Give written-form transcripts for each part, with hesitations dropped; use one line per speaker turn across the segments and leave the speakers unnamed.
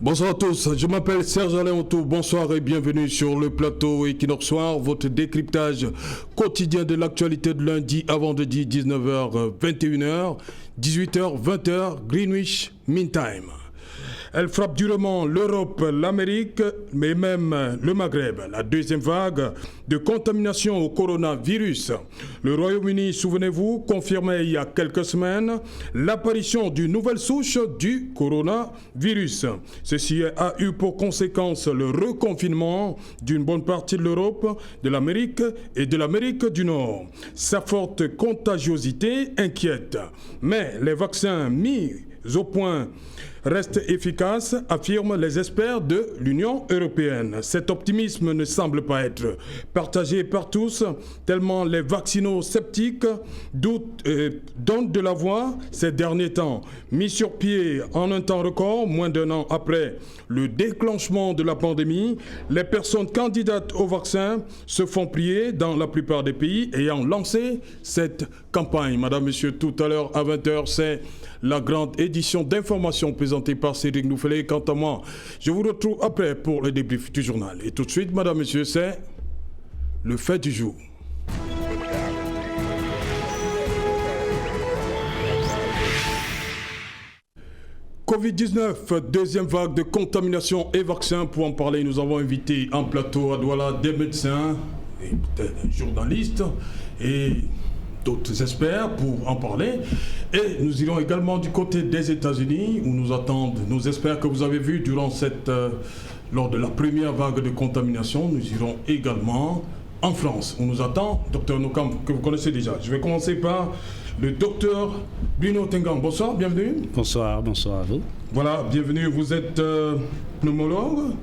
Bonsoir à tous, je m'appelle Serge Alain Otto, bonsoir et bienvenue sur le plateau Equinox Soir, votre décryptage quotidien de l'actualité de lundi à vendredi 19h, 21h, 18h, 20h, Greenwich Mean Time. Elle frappe durement l'Europe, l'Amérique, mais même le Maghreb. La deuxième vague de contamination au coronavirus. Le Royaume-Uni, souvenez-vous, confirmait il y a quelques semaines l'apparition d'une nouvelle souche du coronavirus. Ceci a eu pour conséquence le reconfinement d'une bonne partie de l'Europe, de l'Amérique et de l'Amérique du Nord. Sa forte contagiosité inquiète. Mais les vaccins mis au point reste efficace, affirment les experts de l'Union européenne. Cet optimisme ne semble pas être partagé par tous, tellement les vaccinos-sceptiques donnent de la voix ces derniers temps. Mis sur pied en un temps record, moins d'un an après le déclenchement de la pandémie, les personnes candidates au vaccin se font plier dans la plupart des pays ayant lancé cette campagne. Madame, Monsieur, tout à l'heure à 20h, c'est la grande édition d'information présentée par Cédric Nouffelé. Quant à moi, je vous retrouve après pour le débrief du journal. Et tout de suite, Madame, Monsieur, c'est le fait du jour. Covid-19, deuxième vague de contamination et vaccins. Pour en parler, nous avons invité en plateau à Douala des médecins, et des journalistes et d'autres experts pour en parler. Et nous irons également du côté des États-Unis où nous attendent nos experts que vous avez vus durant lors de la première vague de contamination. Nous irons également en France où nous attend Dr Nokam, que vous connaissez déjà. Je vais commencer par le Dr Bruno Tengang. Bonsoir, bienvenue.
Bonsoir à vous.
Voilà, bienvenue. Vous êtes pneumologue.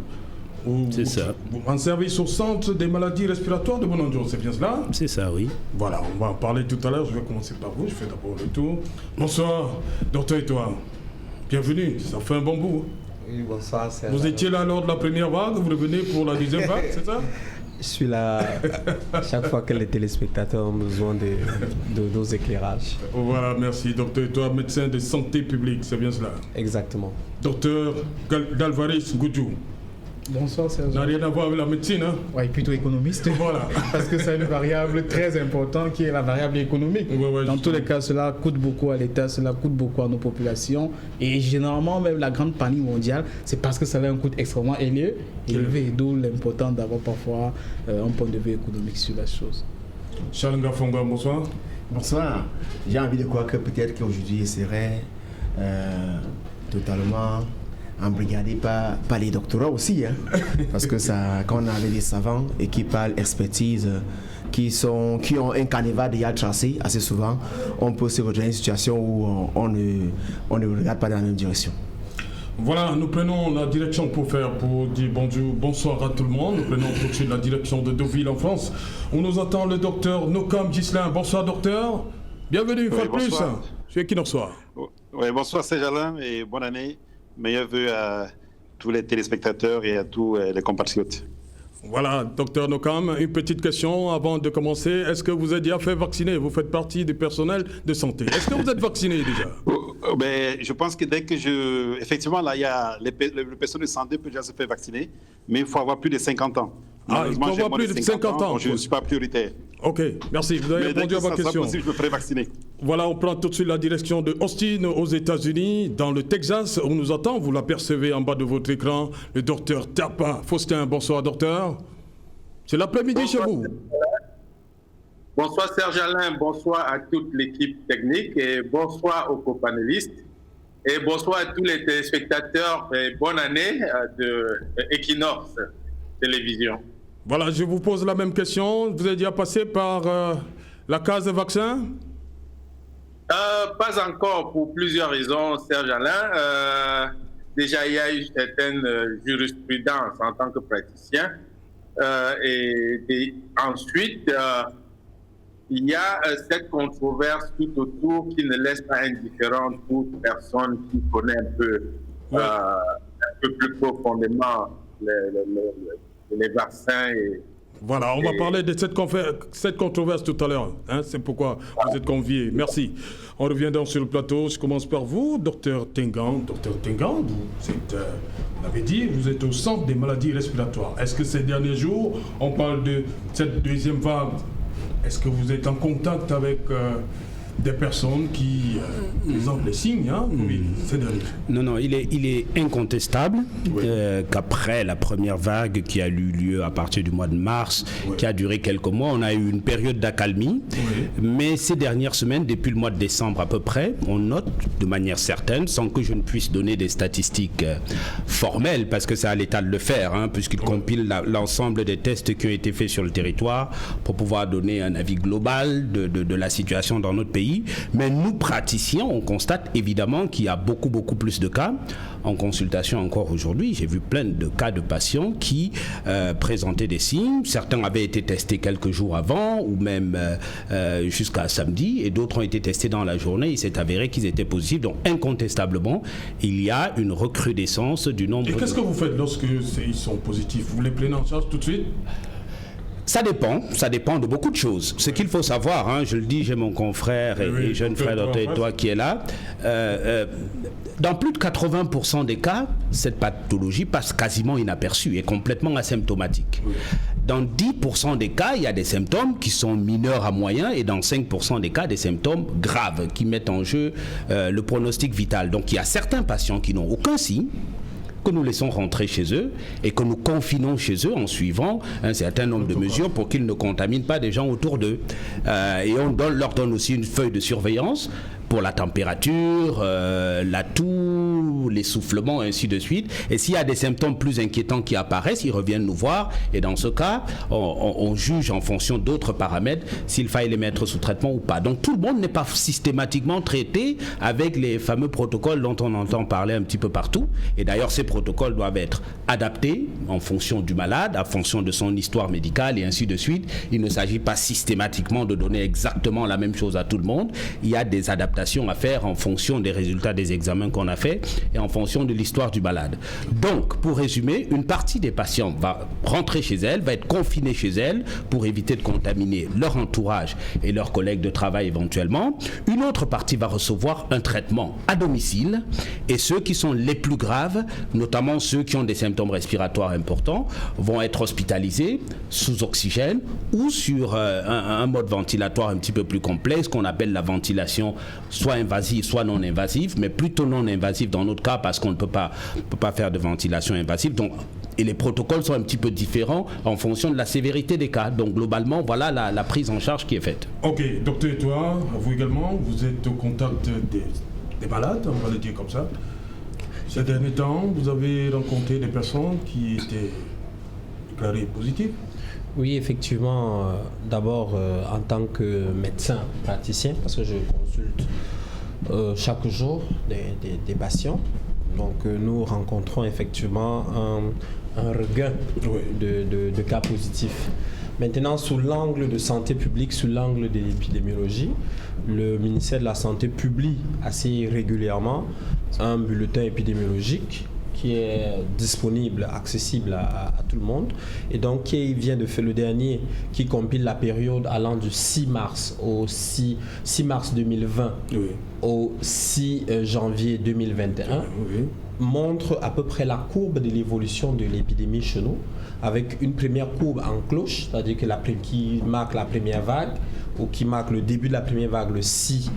C'est ça.
En service au centre des maladies respiratoires de Bonanjo, c'est bien cela?
C'est ça, oui.
Voilà, on va en parler tout à l'heure. Je vais commencer par vous. Je fais d'abord le tour. Bonsoir, docteur Etoile. Bienvenue. Ça fait un bon bout.
Oui, bonsoir.
Vous étiez là lors de la première vague. Vous revenez pour la deuxième vague, c'est ça?
Je suis là chaque fois que les téléspectateurs ont besoin de nos éclairages.
Voilà, merci. Docteur Etoile, médecin de santé publique, c'est bien cela?
Exactement.
Docteur Galvaris Goudjou.
Bonsoir Serge.
N'a rien à voir avec la médecine, hein?
Oui, plutôt économiste.
Voilà.
Parce que c'est une variable très importante qui est la variable économique.
Ouais,
dans tous les cas, cela coûte beaucoup à l'État, cela coûte beaucoup à nos populations. Et généralement, même la grande panique mondiale, c'est parce que ça a un coût extrêmement élevé. D'où l'importance d'avoir parfois un point de vue économique sur la chose.
Charles Ngafonga, bonsoir.
Bonsoir. J'ai envie de croire que peut-être qu'aujourd'hui, il serait totalement embrigadé par les doctorats aussi, hein. Parce que ça, quand on avait des savants et qui parlent expertise, qui ont un canevas déjà tracé assez souvent, on peut se retrouver dans une situation où on ne regarde pas dans la même direction.
Voilà, nous prenons la direction pour dire bonsoir à tout le monde. Nous prenons tout de suite la direction de Deauville en France, où nous attend le docteur Nokam Ghislain. Bonsoir docteur, bienvenue une fois de plus. Je suis Equinox Soir.
Oui, bonsoir Serge Alain et bonne année. Meilleurs vœux à tous les téléspectateurs et à tous les compatriotes.
Voilà, docteur Nokam, une petite question avant de commencer. Est-ce que vous êtes déjà fait vacciner? Vous faites partie du personnel de santé. Est-ce que vous êtes vacciné déjà?
Je pense que dès que effectivement, là, il y a le personnel de santé peut déjà se faire vacciner, mais il faut avoir plus de 50 ans.
Ah, il faut avoir plus de 50 ans.
Donc je ne suis pas prioritaire.
Ok, merci. Vous avez répondu à ma question.
Possible, je me ferai vacciner.
Voilà, on prend tout de suite la direction de Austin, aux États-Unis, dans le Texas. On nous attend, vous l'apercevez en bas de votre écran, le docteur Tapa Faustin. Bonsoir, docteur. C'est l'après-midi chez vous.
Bonsoir Serge Alain, bonsoir à toute l'équipe technique et bonsoir aux copanélistes. Et bonsoir à tous les téléspectateurs et bonne année de Equinox Télévision.
Voilà, je vous pose la même question. Vous êtes déjà passé par la case de vaccin?
Pas encore, pour plusieurs raisons, Serge Alain. Déjà, il y a eu certaines jurisprudences en tant que praticien. Et ensuite, il y a cette controverse tout autour qui ne laisse pas indifférente toute personne qui connaît un peu plus profondément les vaccins et
Voilà, on va parler de cette controverse tout à l'heure. Hein, c'est pourquoi vous êtes conviés. Merci. On revient donc sur le plateau. Je commence par vous, Dr Tengan. Dr Tengan, vous l'avez dit, vous êtes au centre des maladies respiratoires. Est-ce que ces derniers jours, on parle de cette deuxième vague? Est-ce que vous êtes en contact avec des personnes qui présentent les signes, hein? Oui, c'est dernier.
Non, il est incontestable qu'après la première vague qui a eu lieu à partir du mois de mars, qui a duré quelques mois, on a eu une période d'accalmie. Mais ces dernières semaines, depuis le mois de décembre à peu près, on note de manière certaine, sans que je ne puisse donner des statistiques formelles, parce que c'est à l'État de le faire, hein, puisqu'il compile l'ensemble des tests qui ont été faits sur le territoire pour pouvoir donner un avis global de la situation dans notre pays. Mais nous, praticiens, on constate évidemment qu'il y a beaucoup plus de cas. En consultation encore aujourd'hui, j'ai vu plein de cas de patients qui présentaient des signes. Certains avaient été testés quelques jours avant ou même jusqu'à samedi, et d'autres ont été testés dans la journée. Il s'est avéré qu'ils étaient positifs. Donc incontestablement, il y a une recrudescence du nombre.
Et qu'est-ce que vous faites lorsque ils sont positifs? Vous les prenez en charge tout de suite?
Ça dépend de beaucoup de choses. Ce qu'il faut savoir, hein, je le dis, j'ai mon confrère et jeune frère Dr. Toi qui est là, dans plus de 80% des cas, cette pathologie passe quasiment inaperçue et complètement asymptomatique. Dans 10% des cas, il y a des symptômes qui sont mineurs à moyens, et dans 5% des cas, des symptômes graves qui mettent en jeu le pronostic vital. Donc il y a certains patients qui n'ont aucun signe, que nous laissons rentrer chez eux et que nous confinons chez eux en suivant un certain nombre de mesures pour qu'ils ne contaminent pas des gens autour d'eux. Et on leur donne aussi une feuille de surveillance pour la température, la toux, l'essoufflement, ainsi de suite. Et s'il y a des symptômes plus inquiétants qui apparaissent, ils reviennent nous voir. Et dans ce cas, on juge en fonction d'autres paramètres s'il faille les mettre sous traitement ou pas. Donc tout le monde n'est pas systématiquement traité avec les fameux protocoles dont on entend parler un petit peu partout. Et d'ailleurs, ces protocoles doivent être adaptés en fonction du malade, en fonction de son histoire médicale et ainsi de suite. Il ne s'agit pas systématiquement de donner exactement la même chose à tout le monde. Il y a des adaptations à faire en fonction des résultats des examens qu'on a fait et en fonction de l'histoire du malade. Donc, pour résumer, une partie des patients va rentrer chez elle, va être confinée chez elle pour éviter de contaminer leur entourage et leurs collègues de travail éventuellement. Une autre partie va recevoir un traitement à domicile, et ceux qui sont les plus graves, notamment ceux qui ont des symptômes respiratoires importants, vont être hospitalisés sous oxygène ou sur un mode ventilatoire un petit peu plus complexe qu'on appelle la ventilation soit invasive, soit non invasive, mais plutôt non invasive dans notre cas parce qu'on ne peut pas faire de ventilation invasive. Donc, et les protocoles sont un petit peu différents en fonction de la sévérité des cas. Donc globalement, voilà la prise en charge qui est faite.
Ok, docteur, toi, vous également, vous êtes au contact des malades, on va le dire comme ça. Ces derniers temps, vous avez rencontré des personnes qui étaient déclarées positives?
Oui, effectivement, d'abord en tant que médecin praticien, parce que je consulte chaque jour des patients. Donc nous rencontrons effectivement un regain de cas positifs. Maintenant, sous l'angle de santé publique, sous l'angle de l'épidémiologie, le ministère de la Santé publie assez régulièrement un bulletin épidémiologique qui est disponible, accessible à tout le monde, et donc qui vient de faire le dernier, qui compile la période allant du 6 mars au 6 mars 2020 au 6 janvier 2021, montre à peu près la courbe de l'évolution de l'épidémie chez nous, avec une première courbe en cloche, c'est-à-dire qui marque la première vague, ou qui marque le début de la première vague le 6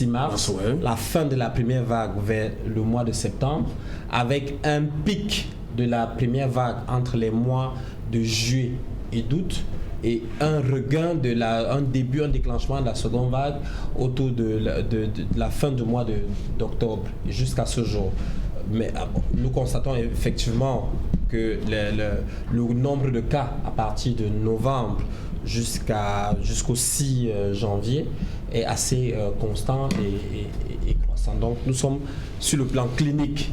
mars, la fin de la première vague vers le mois de septembre, avec un pic de la première vague entre les mois de juillet et d'août, et un regain un déclenchement de la seconde vague autour de la fin du mois d'octobre jusqu'à ce jour. Mais nous constatons effectivement que le nombre de cas à partir de novembre jusqu'au 6 janvier est assez constant et croissant. Donc nous sommes sur le plan clinique,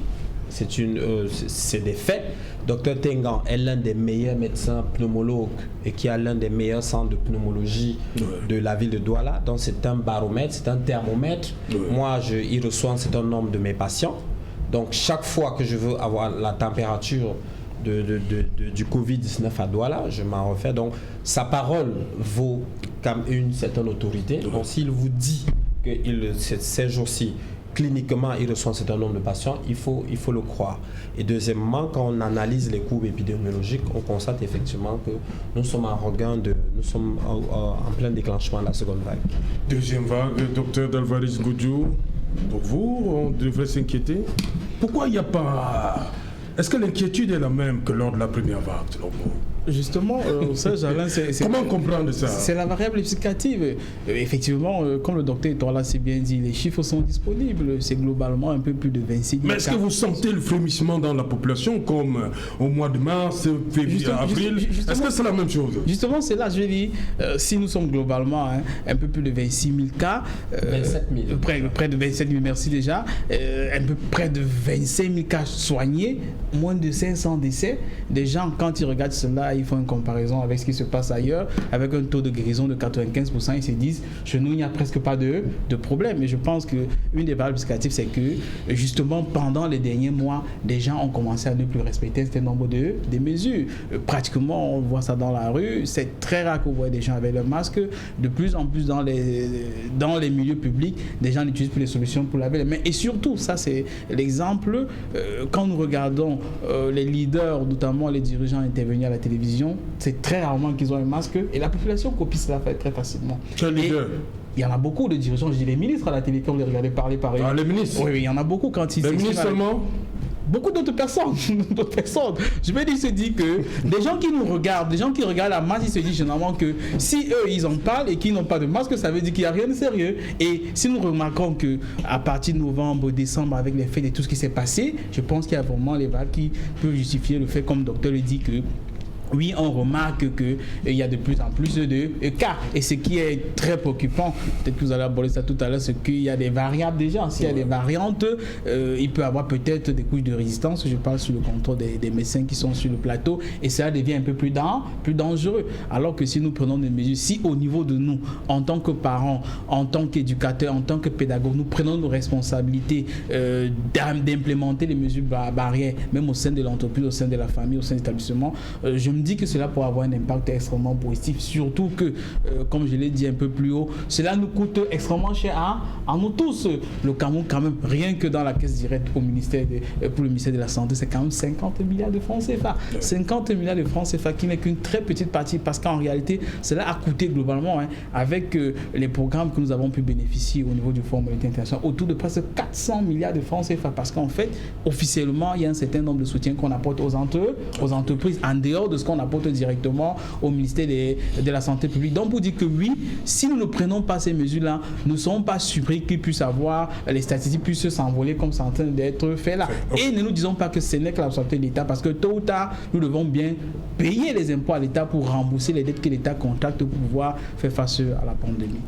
c'est des faits. Dr Tengan est l'un des meilleurs médecins pneumologues et qui a l'un des meilleurs centres de pneumologie de la ville de Douala. Donc c'est un baromètre, c'est un thermomètre. Moi, il reçoit un certain nombre de mes patients. Donc chaque fois que je veux avoir la température du Covid-19 à Douala, je m'en refais. Donc, sa parole vaut comme une certaine autorité. Donc, s'il vous dit que ces jours-ci, cliniquement, il reçoit un certain nombre de patients, il faut le croire. Et deuxièmement, quand on analyse les courbes épidémiologiques, on constate effectivement que nous sommes nous sommes en plein déclenchement de la seconde vague.
Deuxième vague, docteur Dalvaris Goudjou, pour vous, on devrait s'inquiéter. Pourquoi il n'y a pas... Est-ce que l'inquiétude est la même que lors de la première vague, selon vous?
Justement, Serge Alain,
comment comprendre ça?
C'est la variable explicative. Effectivement, comme le docteur Etoile l'a si bien dit, les chiffres sont disponibles. C'est globalement un peu plus de 26 000
Mais est-ce que vous sentez le frémissement dans la population comme au mois de mars, février, avril? Est-ce que c'est la même chose?
Justement, c'est là, je dis, si nous sommes globalement un peu plus de 26 000 cas,
27 000.
Près de 27 000, merci déjà, un peu près de 25 000 cas soignés, moins de 500 décès. Des gens, quand ils regardent cela, ils font une comparaison avec ce qui se passe ailleurs, avec un taux de guérison de 95%, ils se disent, chez nous, il n'y a presque pas de problème. Et je pense qu'une des variables explicatives, c'est que, justement, pendant les derniers mois, des gens ont commencé à ne plus respecter un certain nombre de mesures. Pratiquement, on voit ça dans la rue. C'est très rare qu'on voit des gens avec le masque. De plus en plus, dans les milieux publics, des gens n'utilisent plus les solutions pour laver les mains. Et surtout, ça, c'est l'exemple, quand nous regardons les leaders, notamment les dirigeants intervenir à la télévision, c'est très rarement qu'ils ont un masque et la population copie cela fait très facilement.
Quel leader?
Il y en a beaucoup de dirigeants, je dis les ministres à la télé, quand vous les regardez parler par exemple.
Ah, les ministres?
Oui, il y en a beaucoup quand ils
les ministres seulement?
Beaucoup d'autres personnes. Je vais dire, se dit que des gens qui nous regardent, des gens qui regardent la masse, ils se disent généralement que si eux ils en parlent et qu'ils n'ont pas de masque, ça veut dire qu'il n'y a rien de sérieux. Et si nous remarquons que à partir de novembre, décembre, avec les fêtes et tout ce qui s'est passé, je pense qu'il y a vraiment les vagues qui peuvent justifier le fait, comme le docteur le dit, que oui, on remarque qu'il y a de plus en plus de cas. Et ce qui est très préoccupant, peut-être que vous allez aborder ça tout à l'heure, c'est qu'il y a des variables déjà. S'il y a des variantes, il peut y avoir peut-être des couches de résistance. Je parle sous le contrôle des médecins qui sont sur le plateau. Et ça devient un peu plus dangereux. Alors que si nous prenons des mesures, si au niveau de nous, en tant que parents, en tant qu'éducateurs, en tant que pédagogues, nous prenons nos responsabilités d'implémenter les mesures barrières, même au sein de l'entreprise, au sein de la famille, au sein de l'établissement, je me dis que cela pourrait avoir un impact extrêmement positif, surtout que, comme je l'ai dit un peu plus haut, cela nous coûte extrêmement cher à nous tous. Le Cameroun, quand même, rien que dans la caisse directe pour le ministère de la Santé, c'est quand même 50 milliards de francs CFA. 50 milliards de francs CFA qui n'est qu'une très petite partie, parce qu'en réalité, cela a coûté globalement, avec les programmes que nous avons pu bénéficier au niveau du Fonds monétaire international, autour de presque 400 milliards de francs CFA, parce qu'en fait, officiellement, il y a un certain nombre de soutiens qu'on apporte aux entreprises, en dehors de ce qu'on apporte directement au ministère de la Santé publique. Donc, pour dire que oui, si nous ne prenons pas ces mesures-là, nous ne sommes pas surpris qu'ils puissent avoir, les statistiques puissent s'envoler comme c'est en train d'être fait là. Et ne nous disons pas que ce n'est que la responsabilité de l'État, parce que tôt ou tard, nous devons bien payer les impôts à l'État pour rembourser les dettes que l'État contracte pour pouvoir faire face à la pandémie.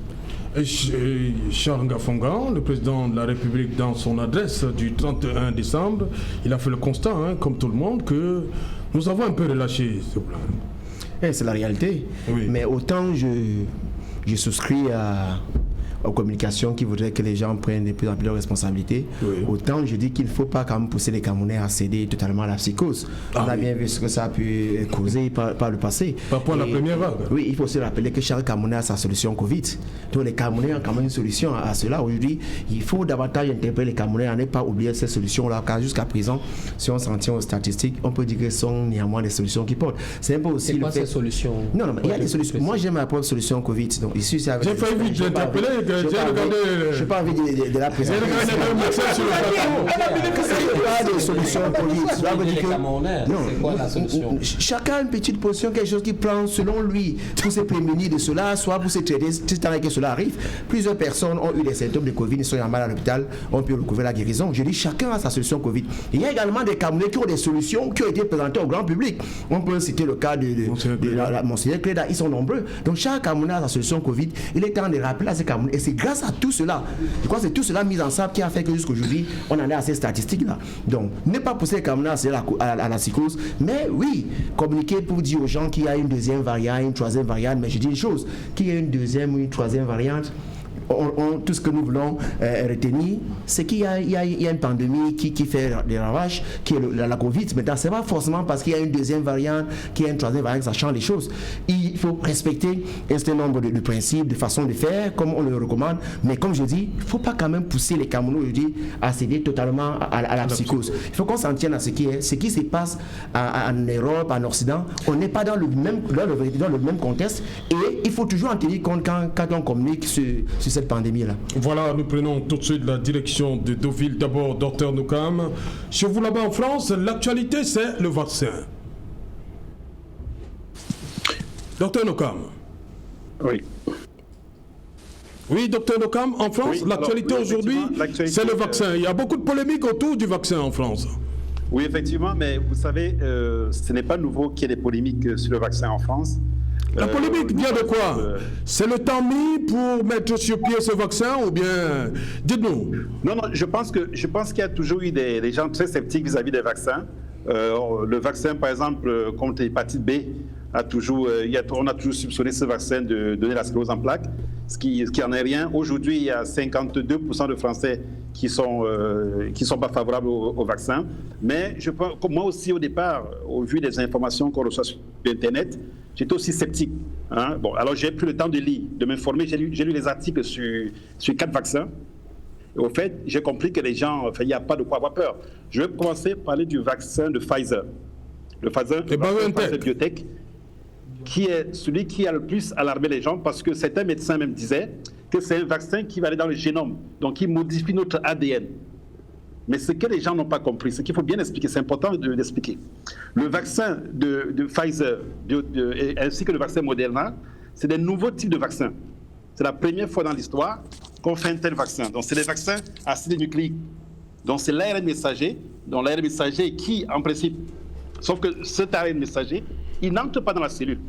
Charles Ngafonga, le président de la République, dans son adresse du 31 décembre, il a fait le constat, comme tout le monde, que nous avons un peu relâché ce plan.
C'est la réalité. Oui. Mais autant je souscris aux communications qui voudraient que les gens prennent de plus en plus leurs responsabilités, autant je dis qu'il ne faut pas quand même pousser les Camerounais à céder totalement à la psychose. On a bien vu ce que ça a pu causer par le passé.
Par rapport à la première vague.
Oui, il faut se rappeler que chaque Camerounais a sa solution Covid. Donc les Camerounais ont quand même une solution à cela. Aujourd'hui, il faut davantage interpeller les Camerounais à ne pas oublier ces solutions-là, car jusqu'à présent, si on s'en tient aux statistiques, on peut dire que ce sont néanmoins des solutions qui portent.
C'est un peu aussi quoi ces solutions?
Non, mais il y a des solutions. Moi, j'ai ma propre solution Covid. Donc ici, c'est avec.
J'ai failli vite l'interpeller. Je
n'ai pas envie de la présenter. Pas de solution politique.
C'est quoi la solution?
Chacun a une petite position, quelque chose qui prend selon lui pour se prémunir de cela, soit pour se traiter, si tant que cela arrive. Plusieurs personnes ont eu des symptômes de Covid, ils sont mal à l'hôpital, on peut recouvrir la guérison. Je dis chacun a sa solution Covid. Il y a également des Camerounais qui ont des solutions qui ont été présentées au grand public. On peut citer le cas de Monseigneur Cléda, ils sont nombreux. Donc chaque Camerounais a sa solution Covid. Il est temps de rappeler à ces Camerounais. Et c'est grâce à tout cela, je crois que c'est tout cela mis ensemble qui a fait que jusqu'aujourd'hui, on en est à ces statistiques-là. Donc, ne pas pousser les Camerounais à la psychose, mais oui, communiquer pour dire aux gens qu'il y a une deuxième variante, une troisième variante, mais je dis une chose, qu'il y a une deuxième ou une troisième variante, tout ce que nous voulons retenir, c'est qu'il y a une pandémie qui fait des ravages, qui est la Covid. Maintenant, ce n'est pas forcément parce qu'il y a une deuxième variante, qu'il y a une troisième variante, ça change les choses. Il faut respecter un certain nombre de principes, de façons de faire, comme on le recommande. Mais comme je dis, il ne faut pas quand même pousser les Camerounais aujourd'hui à céder totalement à la psychose. Il faut qu'on s'en tienne à ce qui se passe en Europe, en Occident. On n'est pas dans le même contexte et il faut toujours en tenir compte quand on communique sur cette pandémie-là.
Voilà, nous prenons tout de suite la direction de Deauville. D'abord, Dr Nokam. Chez vous là-bas en France, l'actualité, c'est le vaccin. Dr Nokam.
Oui.
Oui, Dr Nokam, en France, l'actualité aujourd'hui, c'est le vaccin. Il y a beaucoup de polémiques autour du vaccin en France.
Oui, effectivement, mais vous savez, ce n'est pas nouveau qu'il y ait des polémiques sur le vaccin en France.
La polémique vient de quoi? C'est le temps mis pour mettre sur pied ce vaccin ou bien... Dites-nous.
Non, je pense qu'il y a toujours eu des gens très sceptiques vis-à-vis des vaccins. Le vaccin, par exemple, contre l'hépatite B, on a toujours soupçonné ce vaccin de donner la sclérose en plaques, ce qui en est rien. Aujourd'hui, il y a 52% de Français qui sont pas favorables au vaccin. Mais je pense, moi aussi au départ, au vu des informations qu'on reçoit sur Internet, j'étais aussi sceptique. Hein. Bon, alors j'ai pris le temps de lire, de m'informer. J'ai lu les articles sur 4 vaccins. Et au fait, j'ai compris que les gens, il n'y a pas de quoi avoir peur. Je vais commencer par parler du vaccin de Pfizer. Le vaccin Pfizer Biotech, qui est celui qui a le plus alarmé les gens parce que certains médecins même disaient que c'est un vaccin qui va aller dans le génome, donc qui modifie notre ADN. Mais ce que les gens n'ont pas compris, ce qu'il faut bien expliquer, c'est important d'expliquer. Le vaccin de Pfizer ainsi que le vaccin Moderna, c'est des nouveaux types de vaccins. C'est la première fois dans l'histoire qu'on fait un tel vaccin. Donc c'est des vaccins acides nucléiques. Donc c'est l'ARN messager, qui en principe, sauf que cet ARN messager, il n'entre pas dans la cellule.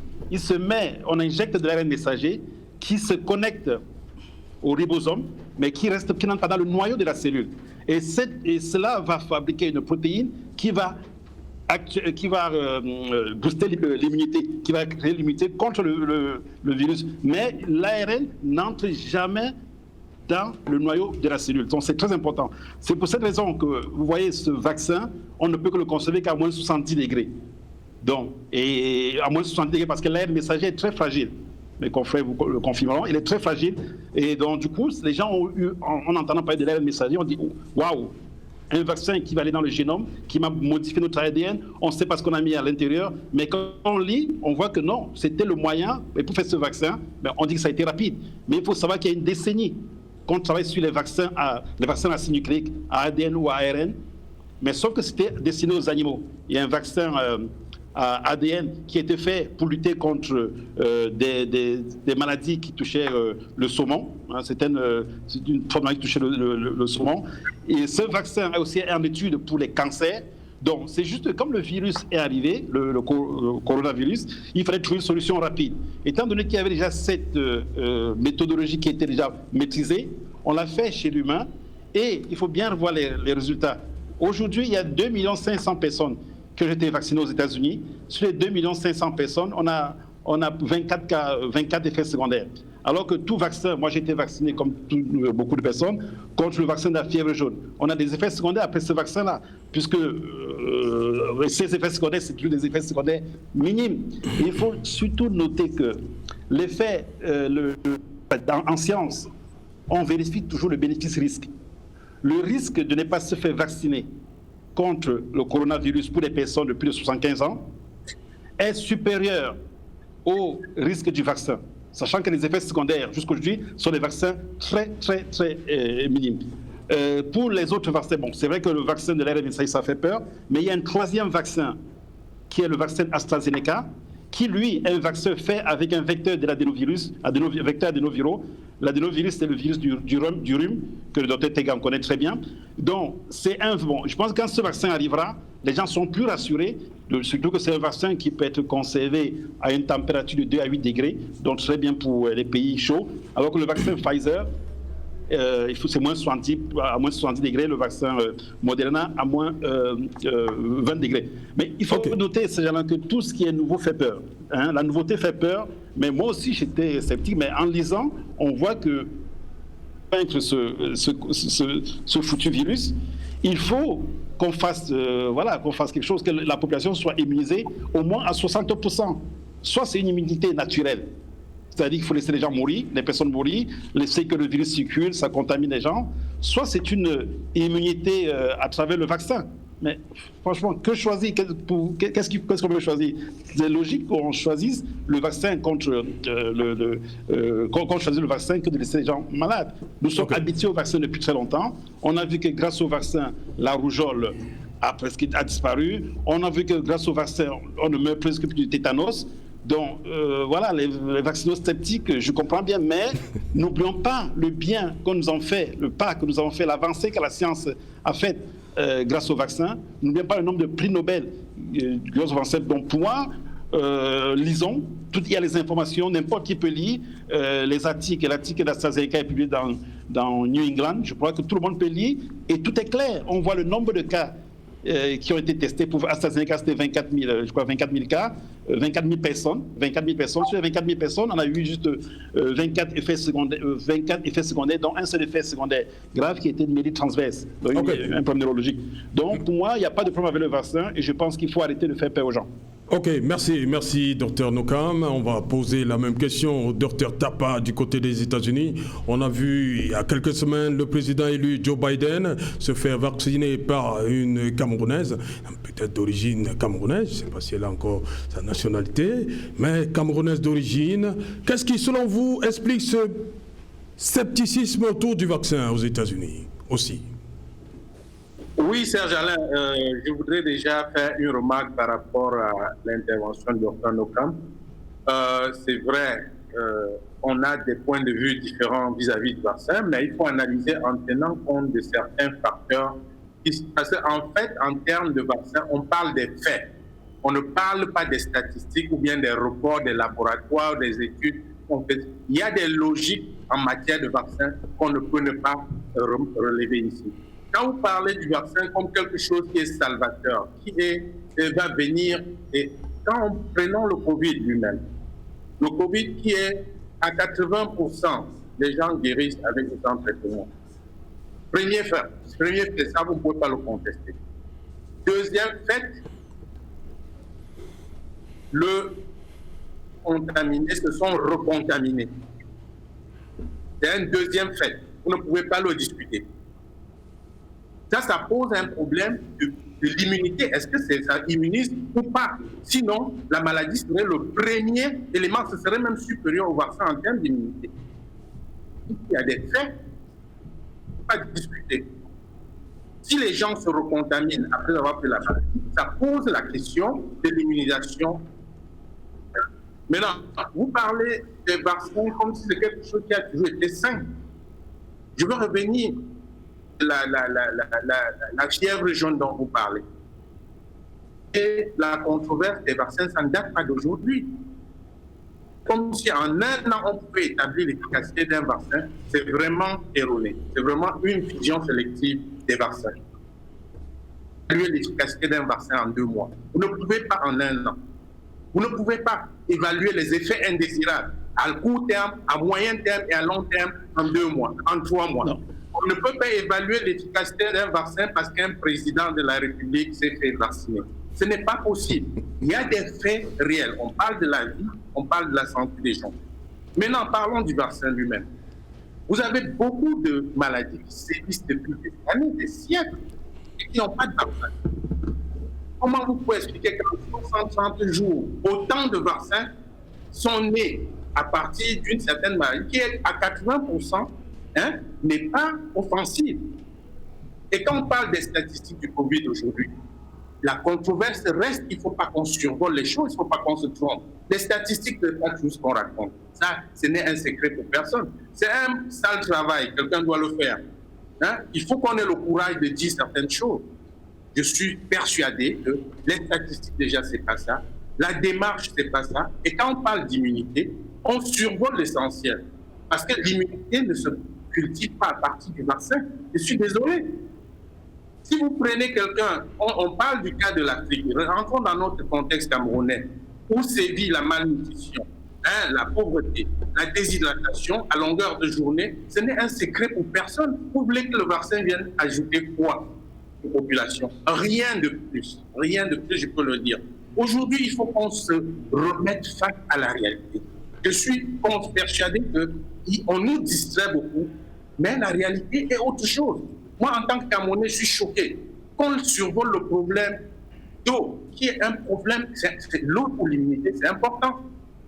On injecte de l'ARN messager qui se connecte au ribosome, mais qui n'entre pas dans le noyau de la cellule. Et cela va fabriquer une protéine qui va booster l'immunité, qui va créer l'immunité contre le virus. Mais l'ARN n'entre jamais dans le noyau de la cellule. Donc c'est très important. C'est pour cette raison que vous voyez ce vaccin, on ne peut que le conserver qu'à moins de 70 degrés. Donc, et à moins de 70 degrés, parce que l'ARN messager est très fragile. Mes confrères vous le confirmeront, il est très fragile. Et donc, du coup, les gens ont eu, en entendant parler de l'ARN messager, on dit waouh, un vaccin qui va aller dans le génome, qui va modifier notre ADN, on ne sait pas ce qu'on a mis à l'intérieur, mais quand on lit, on voit que non, c'était le moyen. Et pour faire ce vaccin, on dit que ça a été rapide. Mais il faut savoir qu'il y a une décennie qu'on travaille sur les vaccins acides nucléiques, à ADN ou à ARN, mais sauf que c'était destiné aux animaux. Il y a un vaccin à ADN qui a été fait pour lutter contre des maladies qui touchaient le saumon. Hein, c'est une forme qui touchait le saumon. Et ce vaccin est aussi en étude pour les cancers. Donc, c'est juste comme le virus est arrivé, le coronavirus, il fallait trouver une solution rapide. Étant donné qu'il y avait déjà cette méthodologie qui était déjà maîtrisée, on l'a fait chez l'humain et il faut bien revoir les résultats. Aujourd'hui, il y a 2 500 000 personnes qui ont été vaccinées aux États-Unis. Sur les 2 500 000 personnes, on a 24 effets secondaires. Alors que tout vaccin, moi j'ai été vacciné comme beaucoup de personnes, contre le vaccin de la fièvre jaune. On a des effets secondaires après ce vaccin-là, puisque ces effets secondaires, c'est toujours des effets secondaires minimes. Et il faut surtout noter que l'effet, en science, on vérifie toujours le bénéfice-risque. Le risque de ne pas se faire vacciner contre le coronavirus pour les personnes de plus de 75 ans est supérieur au risque du vaccin, sachant que les effets secondaires jusqu'aujourd'hui sont des vaccins très, très, très minimes. Pour les autres vaccins, bon, c'est vrai que le vaccin de l'ARN, ça fait peur, mais il y a un troisième vaccin qui est le vaccin AstraZeneca, qui lui est un vaccin fait avec un vecteur de l'adénovirus, vecteur adénoviraux. L'adénovirus, c'est le virus du rhume, que le docteur Tegam connaît très bien. Donc, je pense que quand ce vaccin arrivera, les gens sont plus rassurés, surtout que c'est un vaccin qui peut être conservé à une température de 2 à 8 degrés, donc très bien pour les pays chauds, alors que le vaccin Pfizer, c'est à moins 70 degrés, le vaccin Moderna à moins 20 degrés. Mais il faut noter, ces gens-là, que tout ce qui est nouveau fait peur. Hein. La nouveauté fait peur, mais moi aussi j'étais sceptique, mais en lisant, on voit que vaincre ce foutu virus, il faut qu'on fasse, qu'on fasse quelque chose, que la population soit immunisée au moins à 60%. Soit c'est une immunité naturelle, c'est-à-dire qu'il faut laisser les gens mourir, les personnes mourir, laisser que le virus circule, ça contamine les gens, soit c'est une immunité à travers le vaccin. Mais franchement, que choisir? Qu'est-ce qu'on veut choisir? C'est logique qu'on choisisse le vaccin qu'on choisisse le vaccin que de laisser les gens malades. Nous sommes habitués au vaccin depuis très longtemps. On a vu que grâce au vaccin, la rougeole a disparu. On a vu que grâce au vaccin, on ne meurt presque plus du tétanos. Donc les vaccino-sceptiques, je comprends bien, mais n'oublions pas le bien qu'on nous en fait, le pas que nous avons fait, l'avancée que la science a faite grâce au vaccin. N'oublions pas le nombre de prix Nobel grâce au vaccin. Donc pour moi, lisons, il y a les informations, n'importe qui peut lire les articles. L'article d'AstraZeneca est publié dans New England, je crois que tout le monde peut lire, et tout est clair. On voit le nombre de cas qui ont été testés. Pour AstraZeneca, c'était 24 000 cas, 24 000 personnes. Sur les 24 000 personnes, on a eu juste 24 effets secondaires, dont un seul effet secondaire grave qui était de maladie transverse, donc un problème neurologique. Donc, pour moi, il n'y a pas de problème avec le vaccin et je pense qu'il faut arrêter de faire peur aux gens.
Ok, merci Dr Nokam. On va poser la même question au Dr Tapa du côté des États-Unis. On a vu il y a quelques semaines le président élu Joe Biden se faire vacciner par une Camerounaise, peut-être d'origine camerounaise, je ne sais pas si elle a encore sa nationalité, mais Camerounaise d'origine. Qu'est-ce qui, selon vous, explique ce scepticisme autour du vaccin aux États-Unis aussi?
Oui, Serge Alain, je voudrais déjà faire une remarque par rapport à l'intervention de Dr Nokam. C'est vrai, on a des points de vue différents vis-à-vis du vaccin, mais il faut analyser en tenant compte de certains facteurs. Parce qu'en fait, en termes de vaccin, on parle des faits. On ne parle pas des statistiques ou bien des reports des laboratoires, des études. Il y a des logiques en matière de vaccin qu'on ne peut ne pas relever ici. Quand vous parlez du vaccin comme quelque chose qui est salvateur, qui va venir, et quand prenons le Covid lui-même, le Covid qui est à 80%, les gens guérissent avec le temps de traitement. Premier fait, ça vous ne pouvez pas le contester. Deuxième fait, le contaminés se sont recontaminés. C'est un deuxième fait. Vous ne pouvez pas le discuter. Ça pose un problème de l'immunité. Est-ce que ça immunise ou pas? Sinon, la maladie serait le premier élément, ce serait même supérieur au vaccin en termes d'immunité. Il y a des faits, pas discuter. Si les gens se recontaminent après avoir pris la maladie, ça pose la question de l'immunisation. Maintenant, vous parlez des vaccins comme si c'est quelque chose qui a toujours été sain. Je veux revenir la fièvre jaune dont vous parlez. Et la controverse des vaccins, ça ne date pas d'aujourd'hui. Comme si en un an, on pouvait établir l'efficacité d'un vaccin, c'est vraiment erroné. C'est vraiment une fusion sélective des vaccins. Évaluer l'efficacité d'un vaccin en 2 mois. Vous ne pouvez pas en un an. Vous ne pouvez pas évaluer les effets indésirables à court terme, à moyen terme et à long terme en 2 mois, en 3 mois. Non. On ne peut pas évaluer l'efficacité d'un vaccin parce qu'un président de la République s'est fait vacciner. Ce n'est pas possible. Il y a des faits réels. On parle de la vie, on parle de la santé des gens. Maintenant, parlons du vaccin lui-même. Vous avez beaucoup de maladies qui sévissent depuis des années, des siècles, et qui n'ont pas de vaccin. Comment vous pouvez expliquer qu'en 130 jours, autant de vaccins sont nés à partir d'une certaine maladie qui est à 80%, n'est pas offensive. Et quand on parle des statistiques du Covid aujourd'hui, la controverse reste, il ne faut pas qu'on survole les choses, il ne faut pas qu'on se trompe. Les statistiques ne sont pas tout ce qu'on raconte. Ça, ce n'est un secret pour personne. C'est un sale travail, quelqu'un doit le faire. Il faut qu'on ait le courage de dire certaines choses. Je suis persuadé que les statistiques, déjà, ce n'est pas ça. La démarche, ce n'est pas ça. Et quand on parle d'immunité, on survole l'essentiel. Parce que l'immunité ne se cultive pas à partir du vaccin. Je suis désolé. Si vous prenez quelqu'un, on parle du cas de l'Afrique, rentrons dans notre contexte camerounais, où sévit la malnutrition. la pauvreté, la déshydratation à longueur de journée, ce n'est un secret pour personne. Vous voulez que le vaccin vienne ajouter quoi aux populations? Rien de plus, je peux le dire. Aujourd'hui, il faut qu'on se remette face à la réalité. Je suis persuadé qu'on nous distrait beaucoup, mais la réalité est autre chose. Moi, en tant que Camerounais, je suis choqué. Qu'on survole le problème d'eau, qui est un problème, c'est l'eau pour l'immunité, c'est important.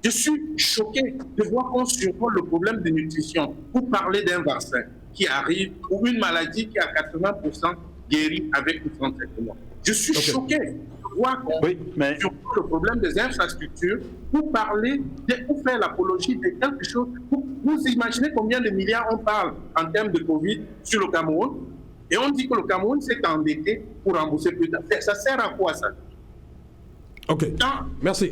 Je suis choqué de voir qu'on survole le problème de nutrition pour parler d'un vaccin qui arrive ou une maladie qui à 80% guérit avec un traitement. Je suis choqué de voir qu'on survole le problème des infrastructures pour parler, pour faire l'apologie de quelque chose. Vous imaginez combien de milliards on parle en termes de Covid sur le Cameroun? Et on dit que le Cameroun s'est endetté pour rembourser plus tard. Ça sert à quoi, ça?
Ok, merci.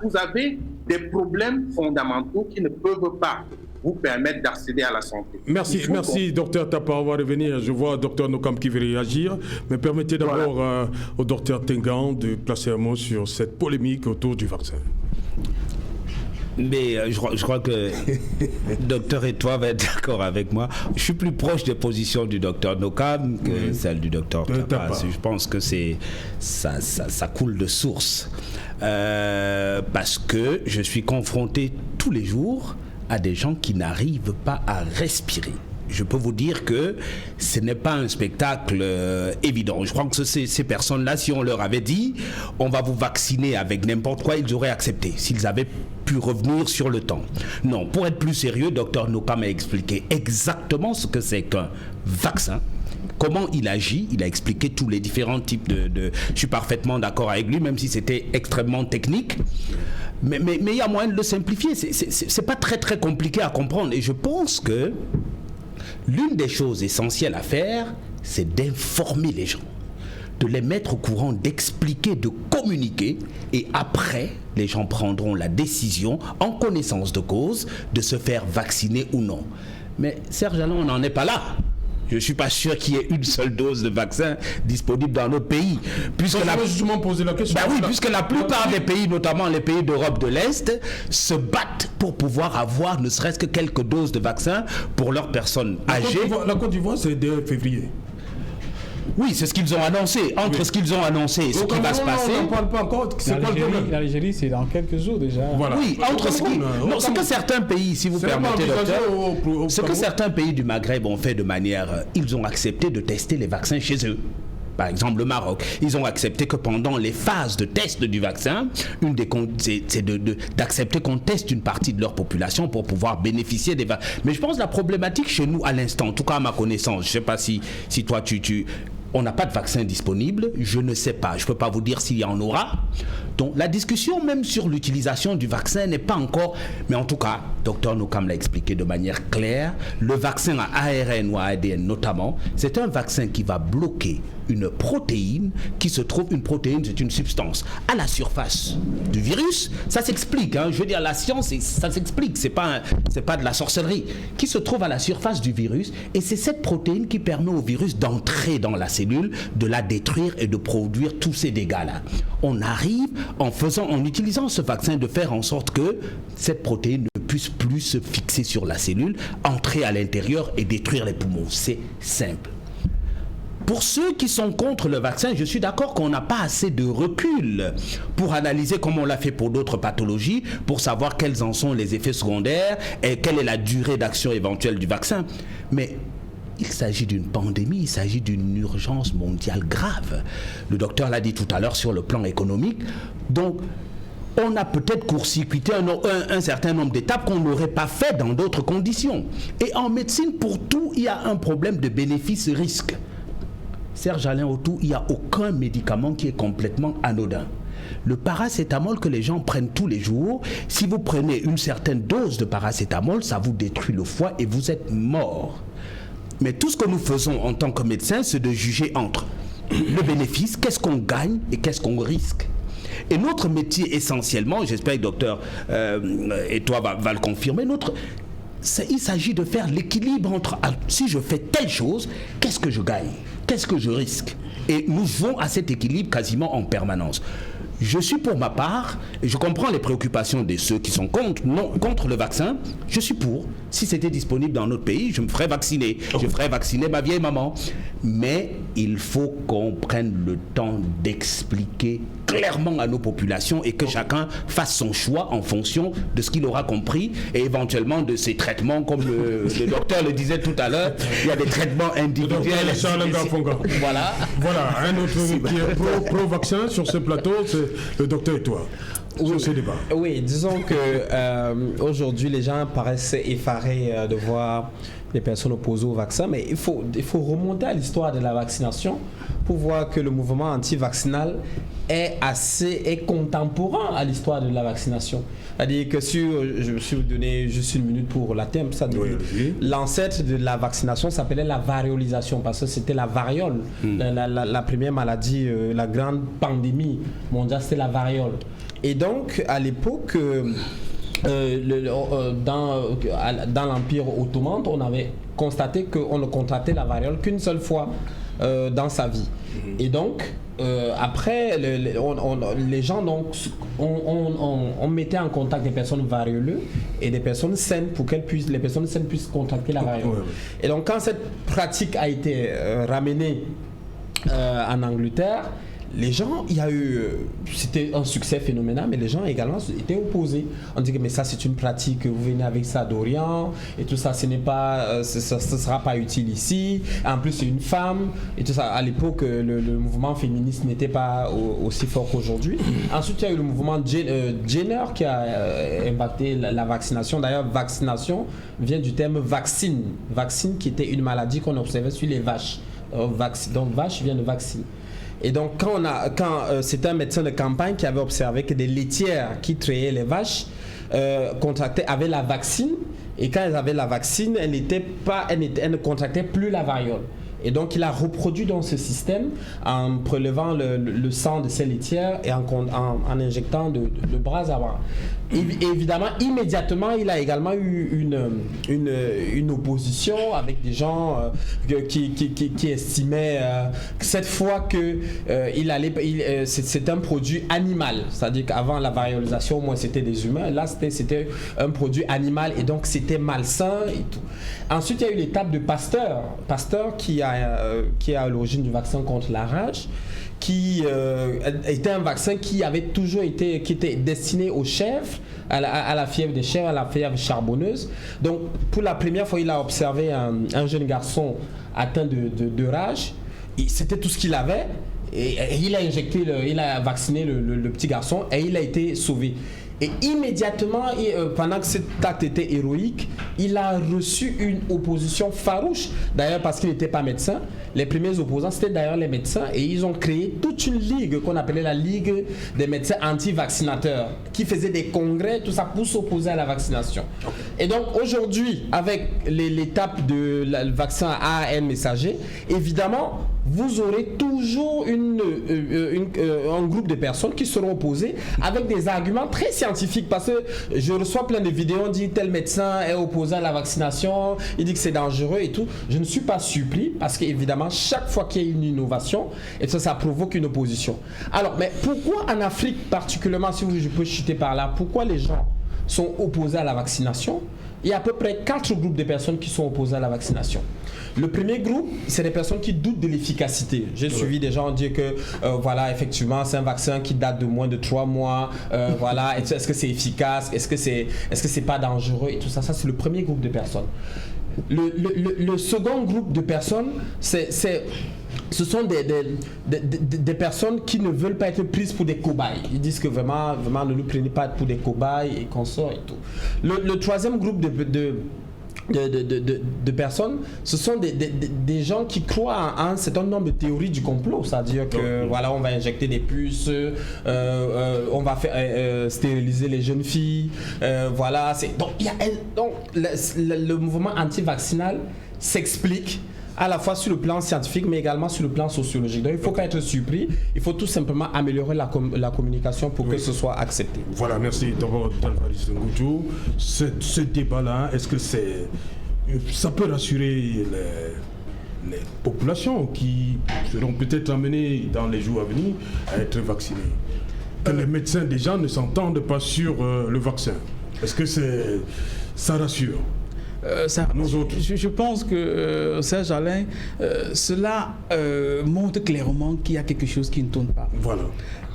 Vous avez des problèmes fondamentaux qui ne peuvent pas vous permettre d'accéder à la santé.
Merci, docteur Tapa. On va revenir. Je vois docteur Nokam qui veut réagir. Mais permettez d'abord au docteur Tengan de placer un mot sur cette polémique autour du vaccin.
Mais je crois que le docteur Etoile va être d'accord avec moi. Je suis plus proche des positions du docteur Nokam que celle du docteur Tapa. Je pense que ça coule de source. Parce que je suis confronté tous les jours à des gens qui n'arrivent pas à respirer. Je peux vous dire que ce n'est pas un spectacle évident. Je crois que ces personnes-là, si on leur avait dit on va vous vacciner avec n'importe quoi, ils auraient accepté s'ils avaient pu revenir sur le temps. Non, pour être plus sérieux, Dr Nokam a expliqué exactement ce que c'est qu'un vaccin. Comment il agit, il a expliqué tous les différents types de... Je suis parfaitement d'accord avec lui, même si c'était extrêmement technique. Mais il y a moyen de le simplifier. C'est pas très très compliqué à comprendre. Et je pense que l'une des choses essentielles à faire, c'est d'informer les gens, de les mettre au courant, d'expliquer, de communiquer, et après, les gens prendront la décision, en connaissance de cause, de se faire vacciner ou non. Mais Serge Alain, on n'en est pas là. Je ne suis pas sûr qu'il y ait une seule dose de vaccin disponible dans notre pays. Puisque
justement poser la question.
Puisque la plupart des pays, notamment les pays d'Europe de l'Est, se battent pour pouvoir avoir ne serait-ce que quelques doses de vaccin pour leurs personnes âgées.
La Côte d'Ivoire, c'est dès février.
Oui, c'est ce qu'ils ont annoncé. Entre ce qu'ils ont annoncé et ce qui va se passer...
On n'en parle pas encore. C'est quoi le problème?
L'Algérie, c'est dans quelques jours déjà.
Voilà.
Oui, entre ce qui... Non, ce que certains pays, si vous permettez, docteur, ce que certains pays du Maghreb ont fait de manière... Ils ont accepté de tester les vaccins chez eux. Par exemple, le Maroc, ils ont accepté que pendant les phases de test du vaccin, c'est d'accepter qu'on teste une partie de leur population pour pouvoir bénéficier des vaccins. Mais je pense que la problématique chez nous, à l'instant, en tout cas à ma connaissance, je ne sais pas si toi on n'a pas de vaccin disponible, je ne sais pas, je ne peux pas vous dire s'il y en aura. Donc la discussion même sur l'utilisation du vaccin n'est pas encore... Mais en tout cas, Dr Nokam l'a expliqué de manière claire, le vaccin à ARN ou à ADN notamment, c'est un vaccin qui va bloquer une protéine qui se trouve... Une protéine, c'est une substance à la surface du virus. Ça s'explique, hein, je veux dire, la science, ça s'explique, c'est pas de la sorcellerie. Qui se trouve à la surface du virus, et c'est cette protéine qui permet au virus d'entrer dans la cellule, de la détruire et de produire tous ces dégâts-là. On arrive, en utilisant ce vaccin, de faire en sorte que cette protéine ne puisse plus se fixer sur la cellule, entrer à l'intérieur et détruire les poumons. C'est simple. Pour ceux qui sont contre le vaccin, je suis d'accord qu'on n'a pas assez de recul pour analyser, comme on l'a fait pour d'autres pathologies, pour savoir quels en sont les effets secondaires et quelle est la durée d'action éventuelle du vaccin. Mais il s'agit d'une pandémie, il s'agit d'une urgence mondiale grave. Le docteur l'a dit tout à l'heure sur le plan économique. Donc, on a peut-être court-circuité un certain nombre d'étapes qu'on n'aurait pas fait dans d'autres conditions. Et en médecine, pour tout, il y a un problème de bénéfice-risque. Serge Alain Autou, il n'y a aucun médicament qui est complètement anodin. Le paracétamol que les gens prennent tous les jours, si vous prenez une certaine dose de paracétamol, ça vous détruit le foie et vous êtes mort. Mais tout ce que nous faisons en tant que médecins, c'est de juger entre le bénéfice, qu'est-ce qu'on gagne et qu'est-ce qu'on risque. Et notre métier essentiellement, j'espère que docteur et toi va le confirmer, il s'agit de faire l'équilibre entre si je fais telle chose, qu'est-ce que je gagne, qu'est-ce que je risque. Et nous jouons à cet équilibre quasiment en permanence. Je suis pour ma part, et je comprends les préoccupations de ceux qui sont contre le vaccin. Je suis pour. Si c'était disponible dans notre pays, je me ferais vacciner. Je ferais vacciner ma vieille maman. Mais il faut qu'on prenne le temps d'expliquer clairement à nos populations et que chacun fasse son choix en fonction de ce qu'il aura compris et éventuellement de ses traitements, comme le docteur le disait tout à l'heure. Il y a des traitements individuels.
Voilà, un autre qui est pro-vaccin sur ce plateau, c'est le docteur et toi. Sur ces débats.
Oui, disons que aujourd'hui les gens paraissent effarés de voir les personnes opposées au vaccin, mais il faut remonter à l'histoire de la vaccination pour voir que le mouvement anti-vaccinal est contemporain à l'histoire de la vaccination. C'est-à-dire que je vais vous donner juste une minute pour la thème, l'ancêtre de la vaccination s'appelait la variolisation parce que c'était la variole, la première maladie, la grande pandémie mondiale, c'était la variole. Et donc, à l'époque, dans l'Empire ottoman, on avait constaté qu'on ne contractait la variole qu'une seule fois dans sa vie. Et donc, après, les gens, donc, on mettait en contact des personnes varioleuses et des personnes saines pour que les personnes saines puissent contracter la variole. Et donc, quand cette pratique a été ramenée en Angleterre, les gens, c'était un succès phénoménal, mais les gens également étaient opposés. On dit que mais ça c'est une pratique, vous venez avec ça d'Orient et tout ça, ce sera pas utile ici. En plus c'est une femme et tout ça. À l'époque, le mouvement féministe n'était pas aussi fort qu'aujourd'hui. Ensuite il y a eu le mouvement Jenner qui a impacté la vaccination. D'ailleurs, vaccination vient du terme vaccine qui était une maladie qu'on observait sur les vaches. Donc vache vient de vaccine. Et donc, c'était un médecin de campagne qui avait observé que des laitières qui trayaient les vaches avaient la vaccine, et quand elles avaient la vaccine, elles ne contractaient plus la variole. Et donc, il a reproduit dans ce système en prélevant le sang de ces laitières et en injectant de bras avant. Évidemment, immédiatement, il a également eu une opposition avec des gens qui estimaient que cette fois que c'est un produit animal. C'est-à-dire qu'avant la variolisation, moi, c'était des humains. Là, c'était un produit animal et donc c'était malsain et tout. Ensuite, il y a eu l'étape de Pasteur. Pasteur qui est à l'origine du vaccin contre la rage, qui était un vaccin qui était destiné aux chèvres, à la fièvre des chèvres, à la fièvre charbonneuse. Donc, pour la première fois, il a observé un jeune garçon atteint de rage. C'était tout ce qu'il avait. Et il a vacciné le petit garçon et il a été sauvé. Et immédiatement, pendant que cet acte était héroïque, il a reçu une opposition farouche. D'ailleurs, parce qu'il n'était pas médecin, les premiers opposants, c'était d'ailleurs les médecins. Et ils ont créé toute une ligue qu'on appelait la Ligue des médecins anti-vaccinateurs, qui faisait des congrès, tout ça, pour s'opposer à la vaccination. Et donc, aujourd'hui, avec l'étape de le vaccin ARN messager, évidemment, vous aurez toujours un groupe de personnes qui seront opposées avec des arguments très scientifiques, parce que je reçois plein de vidéos, on dit tel médecin est opposé à la vaccination, il dit que c'est dangereux et tout. Je ne suis pas surpris parce qu'évidemment chaque fois qu'il y a une innovation, et ça provoque une opposition. Alors, mais pourquoi en Afrique particulièrement, si je peux chuter par là, pourquoi les gens sont opposés à la vaccination? Il y a à peu près 4 groupes de personnes qui sont opposées à la vaccination. Le premier groupe, c'est des personnes qui doutent de l'efficacité. J'ai suivi des gens dire que voilà, effectivement, c'est un vaccin qui date de moins de 3 mois. Voilà, est-ce que c'est efficace? Est-ce que c'est pas dangereux? Et tout ça, c'est le premier groupe de personnes. Le second groupe de personnes, ce sont des personnes qui ne veulent pas être prises pour des cobayes. Ils disent que vraiment ne nous prenez pas pour des cobayes et consorts et tout. Le troisième groupe de personnes, ce sont des gens qui croient en un certain nombre de théories du complot, c'est-à-dire que voilà, on va injecter des puces, on va faire stériliser les jeunes filles, voilà. Donc le mouvement anti-vaccinal s'explique à la fois sur le plan scientifique mais également sur le plan sociologique. Donc il ne faut pas être surpris, il faut tout simplement améliorer la communication pour que ce soit accepté.
Voilà, merci d'abord Dalvaris Ngoutou. Ce débat-là, est-ce que ça peut rassurer les populations qui seront peut-être amenées dans les jours à venir à être vaccinées? que les médecins déjà ne s'entendent pas sur le vaccin. Est-ce que ça rassure nous autres?
Je pense que, Serge Alain, cela montre clairement qu'il y a quelque chose qui ne tourne pas.
Voilà.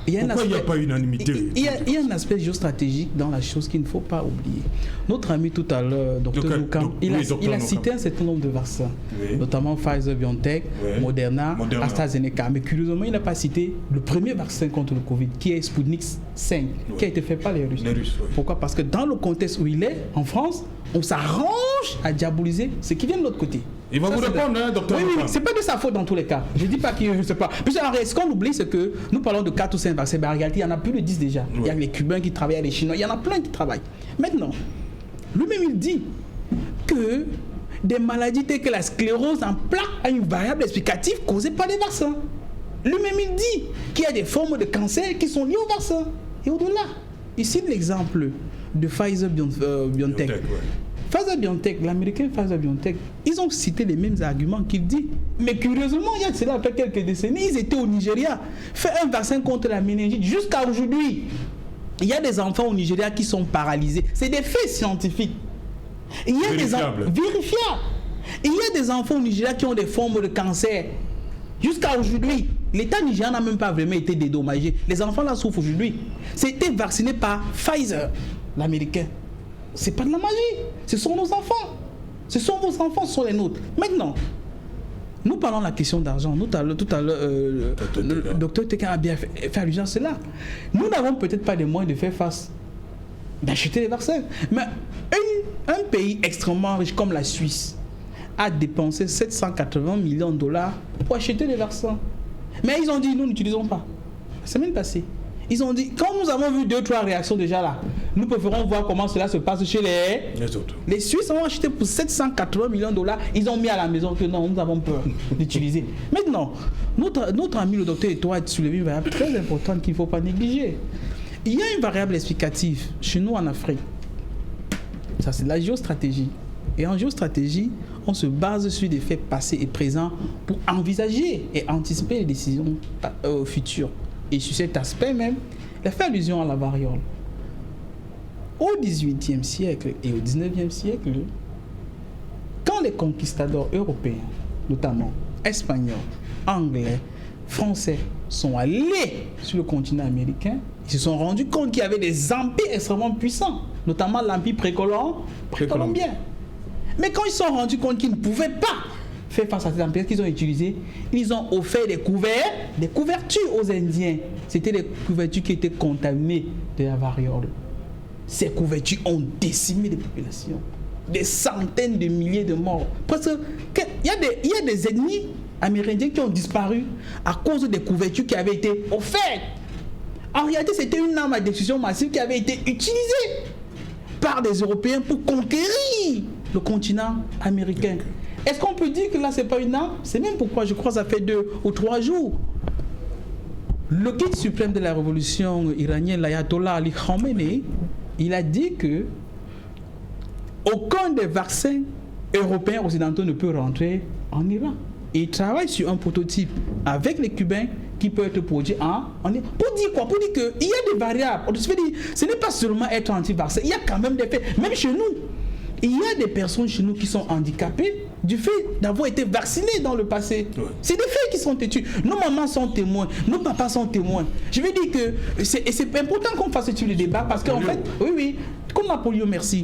Pourquoi il n'y a pas unanimité?
Il y a un aspect géostratégique dans la chose qu'il ne faut pas oublier. Notre ami tout à l'heure, Dr Noukam, il a cité un certain nombre de vaccins, notamment Pfizer, BioNTech, Moderna, AstraZeneca. Mais curieusement, il n'a pas cité le premier vaccin contre le Covid, qui est Sputnik 5, qui a été fait par les Russes. Pourquoi? Parce que dans le contexte où il est, en France, on s'arrange à diaboliser ce qui vient de l'autre côté.
Il va vous répondre, hein, docteur.
Oui, c'est pas de sa faute dans tous les cas. Je ne dis pas qu'il ne sait pas. Puis ce qu'on oublie, c'est que nous parlons de 4 ou 5 vaccins. Mais en réalité, il y en a plus de 10 déjà. Il y a les Cubains qui travaillent, les Chinois, il y en a plein qui travaillent. Maintenant, lui-même, il dit que des maladies telles que la sclérose en plaques a une variable explicative causée par les vaccins. Lui-même, il dit qu'il y a des formes de cancer qui sont liées aux vaccins. Et au-delà, ici, l'exemple de Pfizer-BioNTech. Pfizer-BioNTech, l'américain Pfizer-BioNTech, ils ont cité les mêmes arguments qu'il dit. Mais curieusement, il y a de cela après quelques décennies, ils étaient au Nigeria, fait un vaccin contre la méningite. Jusqu'à aujourd'hui, il y a des enfants au Nigeria qui sont paralysés. C'est des faits scientifiques. Il y a vérifiables. Il y a des enfants au Nigeria qui ont des formes de cancer. Jusqu'à aujourd'hui, l'État nigérian n'a même pas vraiment été dédommagé. Les enfants là souffrent aujourd'hui. C'était vacciné par Pfizer, l'américain. C'est pas de la magie. Ce sont nos enfants. Ce sont vos enfants, ce sont les nôtres. Maintenant, nous parlons de la question d'argent. Tout à l'heure, le docteur Tekin a bien fait allusion à cela. Nous n'avons peut-être pas les moyens de faire face, d'acheter les vaccins. Mais un pays extrêmement riche comme la Suisse a dépensé 780 millions de dollars pour acheter les vaccins. Mais ils ont dit, nous n'utilisons pas. La semaine passée, ils ont dit, quand nous avons vu 2-3 réactions déjà là, nous préférons voir comment cela se passe chez les autres. Les Suisses ont acheté pour 780 millions de dollars. Ils ont mis à la maison que non, nous avons peur d'utiliser. Maintenant, notre ami le docteur Etoile a soulevé une variable très importante qu'il ne faut pas négliger. Il y a une variable explicative chez nous en Afrique. Ça, c'est la géostratégie. Et en géostratégie, on se base sur des faits passés et présents pour envisager et anticiper les décisions futures. Et sur cet aspect même, il a fait allusion à la variole. Au XVIIIe siècle et au XIXe siècle, quand les conquistadors européens, notamment espagnols, anglais, français, sont allés sur le continent américain, ils se sont rendus compte qu'il y avait des empires extrêmement puissants, notamment l'empire précolombien. Mais quand ils se sont rendus compte qu'ils ne pouvaient pas faire face à ces empires qu'ils ont utilisés, ils ont offert des couvertures aux Indiens. C'était des couvertures qui étaient contaminées de la variole. Ces couvertures ont décimé les populations. Des centaines de milliers de morts. Parce qu'il y a des ennemis amérindiens qui ont disparu à cause des couvertures qui avaient été offertes. En réalité, c'était une arme à destruction massive qui avait été utilisée par des Européens pour conquérir le continent américain. Est-ce qu'on peut dire que là, ce n'est pas une arme? C'est même pourquoi je crois que ça fait 2 ou 3 jours. Le guide suprême de la révolution iranienne, l'ayatollah Ali Khamenei, il a dit que aucun des vaccins européens occidentaux ne peut rentrer en Iran. Et il travaille sur un prototype avec les Cubains qui peut être produit en Iran. Pour dire quoi? Pour dire qu'il y a des variables. Ce n'est pas seulement être anti-vaccin, il y a quand même des faits. Même chez nous, il y a des personnes chez nous qui sont handicapées du fait d'avoir été vaccinés dans le passé. Ouais. C'est des faits qui sont têtus. Nos mamans sont témoins, nos papas sont témoins. Je veux dire que c'est important qu'on fasse ce type de débat parce qu'en fait, oui, comme la polio, merci.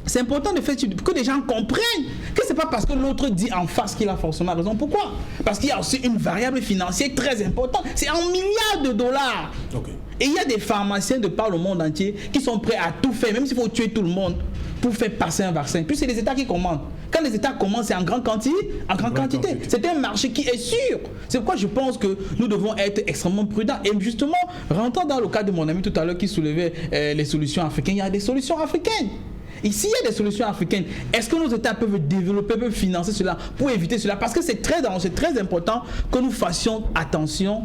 C'est important de faire que les gens comprennent que c'est pas parce que l'autre dit en face qu'il a forcément raison. Pourquoi? Parce qu'il y a aussi une variable financière très importante. C'est en milliards de dollars. Okay. Et il y a des pharmaciens de par le monde entier qui sont prêts à tout faire, même s'il faut tuer tout le monde, pour faire passer un vaccin. Puis c'est les États qui commandent. Quand les États commandent, c'est en grande quantité. C'est un marché qui est sûr. C'est pourquoi je pense que nous devons être extrêmement prudents. Et justement, rentrant dans le cas de mon ami tout à l'heure qui soulevait les solutions africaines, il y a des solutions africaines. Ici, il y a des solutions africaines. Est-ce que nos États peuvent développer, peuvent financer cela pour éviter cela? Parce que c'est très dangereux, c'est très important que nous fassions attention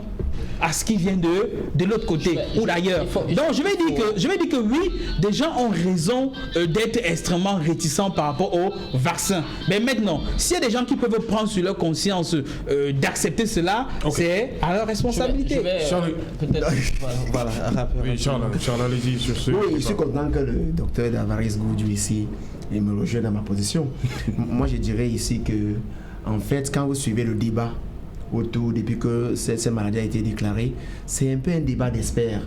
à ce qui vient de l'autre côté ou d'ailleurs. Donc je vais dire que oui, des gens ont raison d'être extrêmement réticents par rapport au vaccin. Mais maintenant, s'il y a des gens qui peuvent prendre sur leur conscience d'accepter cela, c'est à leur responsabilité.
Peut-être. Voilà.
Oui, Charles, allez-y sur ce.
Oui, je suis content que le docteur Davaris Goudou ici me rejoigne dans ma position. Moi, je dirais ici que, en fait, quand vous suivez le débat autour, depuis que cette maladie a été déclarée, c'est un peu un débat d'experts.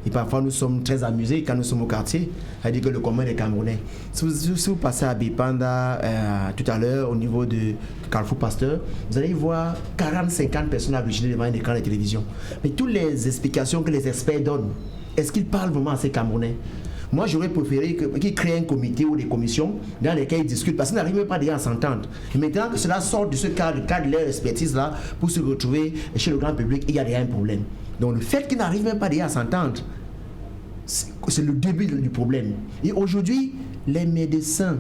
Et parfois, nous sommes très amusés quand nous sommes au quartier, c'est-à-dire que le commun des Camerounais. Si vous passez à Bipanda tout à l'heure, au niveau de Carrefour Pasteur, vous allez voir 40-50 personnes abriginées devant un écran de télévision. Mais toutes les explications que les experts donnent, est-ce qu'ils parlent vraiment à ces Camerounais? Moi, j'aurais préféré qu'ils créent un comité ou des commissions dans lesquelles ils discutent, parce qu'ils n'arrivent même pas déjà à s'entendre. Et maintenant que cela sort de ce cadre de leur expertise-là, pour se retrouver chez le grand public, il y a déjà un problème. Donc le fait qu'ils n'arrivent même pas déjà à s'entendre, c'est le début du problème. Et aujourd'hui, les médecins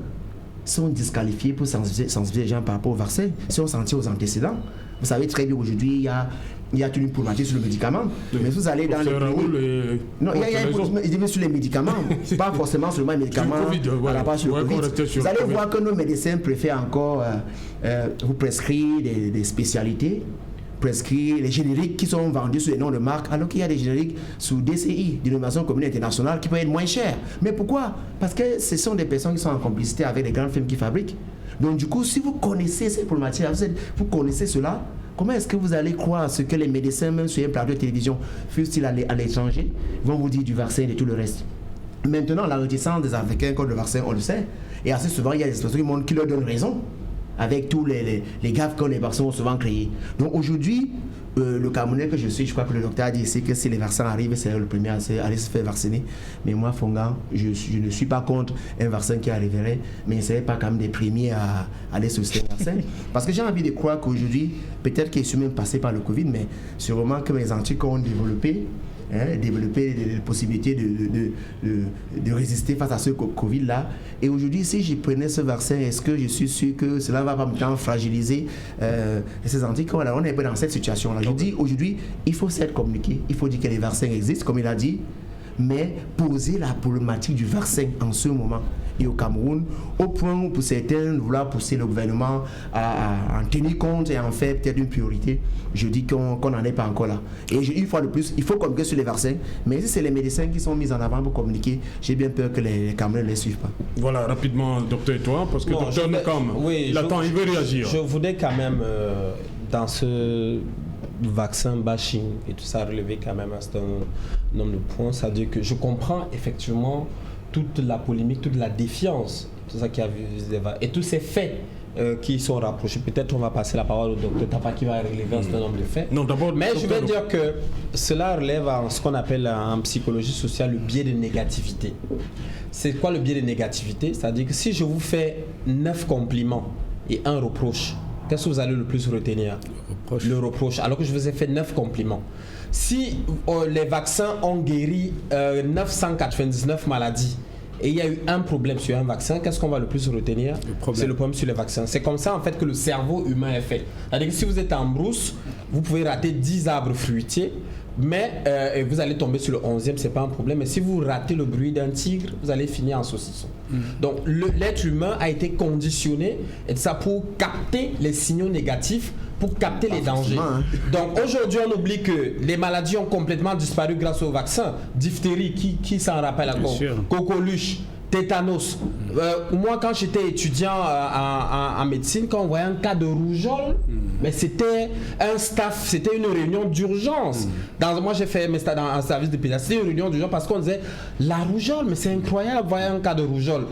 sont disqualifiés pour sensibiliser les gens par rapport au vaccin, si on s'en tient aux antécédents. Vous savez très bien, aujourd'hui, il y a une problématique sur le médicament. Mais vous allez dans les cliniques. Non, il y a une problématique sur les médicaments. Pas forcément seulement les médicaments. À la base sur le COVID. Vous allez voir que nos médecins préfèrent encore vous prescrire des spécialités, prescrire les génériques qui sont vendus sous les noms de marque, alors qu'il y a des génériques sous DCI, dénomination commune internationale, qui peuvent être moins chers. Mais pourquoi? Parce que ce sont des personnes qui sont en complicité avec les grandes firmes qui fabriquent. Donc du coup, si vous connaissez ces problématiques, vous connaissez cela, comment est-ce que vous allez croire à ce que les médecins, même sur un plateau de télévision, fussent-ils à l'étranger, vont vous dire du vaccin et tout le reste? Maintenant, la réticence des Africains contre le vaccin, on le sait. Et assez souvent, il y a des personnes qui leur donnent raison, avec tous les gaffes que les vaccins ont souvent créés. Donc aujourd'hui, le Camerounais que je suis, je crois que le docteur a dit ici que si les vaccins arrivent, c'est le premier à aller se faire vacciner. Mais moi, Fongan, je ne suis pas contre un vaccin qui arriverait, mais ne serait pas quand même des premiers à aller sur ce vaccin. Parce que j'ai envie de croire qu'aujourd'hui, peut-être qu'ils sont même passés par le Covid, mais sûrement que les anticorps ont développé des possibilités de résister face à ce Covid-là. Et aujourd'hui, si je prenais ce vaccin, est-ce que je suis sûr que cela va pas me temps fragiliser ces anticorps? Alors on est un peu dans cette situation-là. Je dis aujourd'hui, il faut s'être communiqué, il faut dire que les vaccins existent, comme il a dit, mais poser la problématique du vaccin en ce moment et au Cameroun, au point où pour certains vouloir pousser le gouvernement à en tenir compte et en faire peut-être une priorité, je dis qu'on n'en est pas encore là. Et une fois de plus, il faut communiquer sur les vaccins, mais si c'est les médecins qui sont mis en avant pour communiquer, j'ai bien peur que les Camerounais ne les suivent pas.
Voilà, rapidement, docteur, et toi, parce que docteur Nekam, il attend, il veut réagir.
Je voudrais quand même, dans ce vaccin bashing et tout ça, relever quand même un certain nombre de points. C'est-à-dire que je comprends effectivement toute la polémique, toute la défiance, tout ça qui a vu et tous ces faits qui sont rapprochés. Peut-être on va passer la parole au docteur Tapa qui va relever un certain nombre de faits.
Non, d'abord,
mais je vais dire que cela relève en ce qu'on appelle en psychologie sociale le biais de négativité. C'est quoi le biais de négativité? C'est-à-dire que si je vous fais 9 compliments et un reproche, qu'est-ce que vous allez le plus retenir? Le reproche. Alors que je vous ai fait 9 compliments. Si les vaccins ont guéri 999 maladies et il y a eu un problème sur un vaccin, qu'est-ce qu'on va le plus retenir? C'est le problème sur les vaccins. C'est comme ça en fait que le cerveau humain est fait. C'est-à-dire que si vous êtes en brousse, vous pouvez rater 10 arbres fruitiers, mais vous allez tomber sur le 11e, c'est pas un problème. Mais si vous ratez le bruit d'un tigre, vous allez finir en saucisson. Donc l'être humain a été conditionné et ça pour capter les signaux négatifs, pour capter les dangers. Donc aujourd'hui, on oublie que les maladies ont complètement disparu grâce au vaccin. Diphtérie, qui s'en rappelle encore? Coqueluche, tétanos. Moi, quand j'étais étudiant en médecine, quand on voyait un cas de rougeole, mais c'était un staff, c'était une réunion d'urgence. Moi, j'ai fait mes stages dans un service de pédiatrie, c'était une réunion d'urgence parce qu'on disait la rougeole, mais c'est incroyable, voyez un cas de rougeole.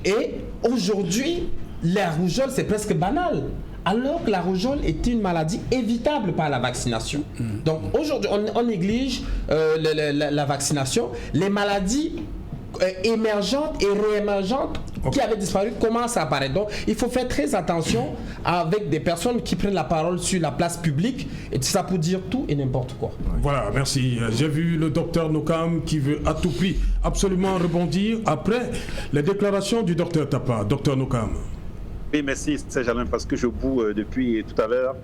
Et aujourd'hui, la rougeole, c'est presque banal. Alors que la rougeole est une maladie évitable par la vaccination. Donc aujourd'hui, on néglige la vaccination. Les maladies émergentes et réémergentes qui avaient disparu commencent à apparaître. Donc il faut faire très attention avec des personnes qui prennent la parole sur la place publique, et ça pour dire tout et n'importe quoi.
Voilà, merci. J'ai vu le docteur Nokam qui veut à tout prix absolument rebondir après les déclarations du docteur Tapa. Docteur Nokam.
Oui, merci Serge Alain, parce que je boue depuis tout à l'heure,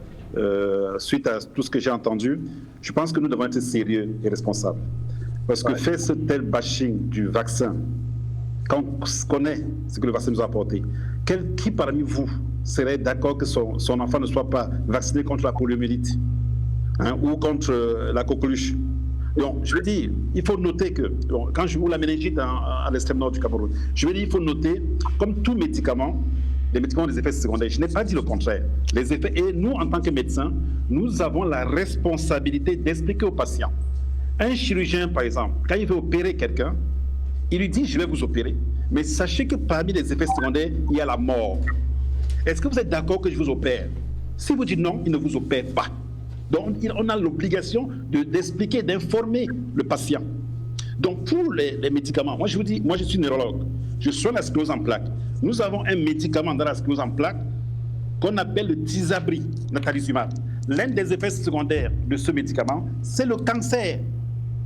suite à tout ce que j'ai entendu. Je pense que nous devons être sérieux et responsables. Parce que faire ce tel bashing du vaccin, quand on connaît ce que le vaccin nous a apporté, qui parmi vous serait d'accord que son enfant ne soit pas vacciné contre la poliomyélite, ou contre la coqueluche? Donc, je veux dire, il faut noter que, quand je vous la méningite à l'extrême nord du Cameroun, je veux dire, il faut noter, comme tout médicament, les médicaments ont des effets secondaires. Je n'ai pas dit le contraire. Les effets, et nous, en tant que médecins, nous avons la responsabilité d'expliquer aux patients. Un chirurgien, par exemple, quand il veut opérer quelqu'un, il lui dit « je vais vous opérer ». Mais sachez que parmi les effets secondaires, il y a la mort. Est-ce que vous êtes d'accord que je vous opère? Si vous dites non, il ne vous opère pas. Donc, on a l'obligation d'expliquer, d'informer le patient. Donc, pour les médicaments, moi je vous dis, moi je suis neurologue, je soigne la sclérose en plaques. Nous avons un médicament dans la sclérose en plaques qu'on appelle le Tysabri, natalizumab. L'un des effets secondaires de ce médicament, c'est le cancer.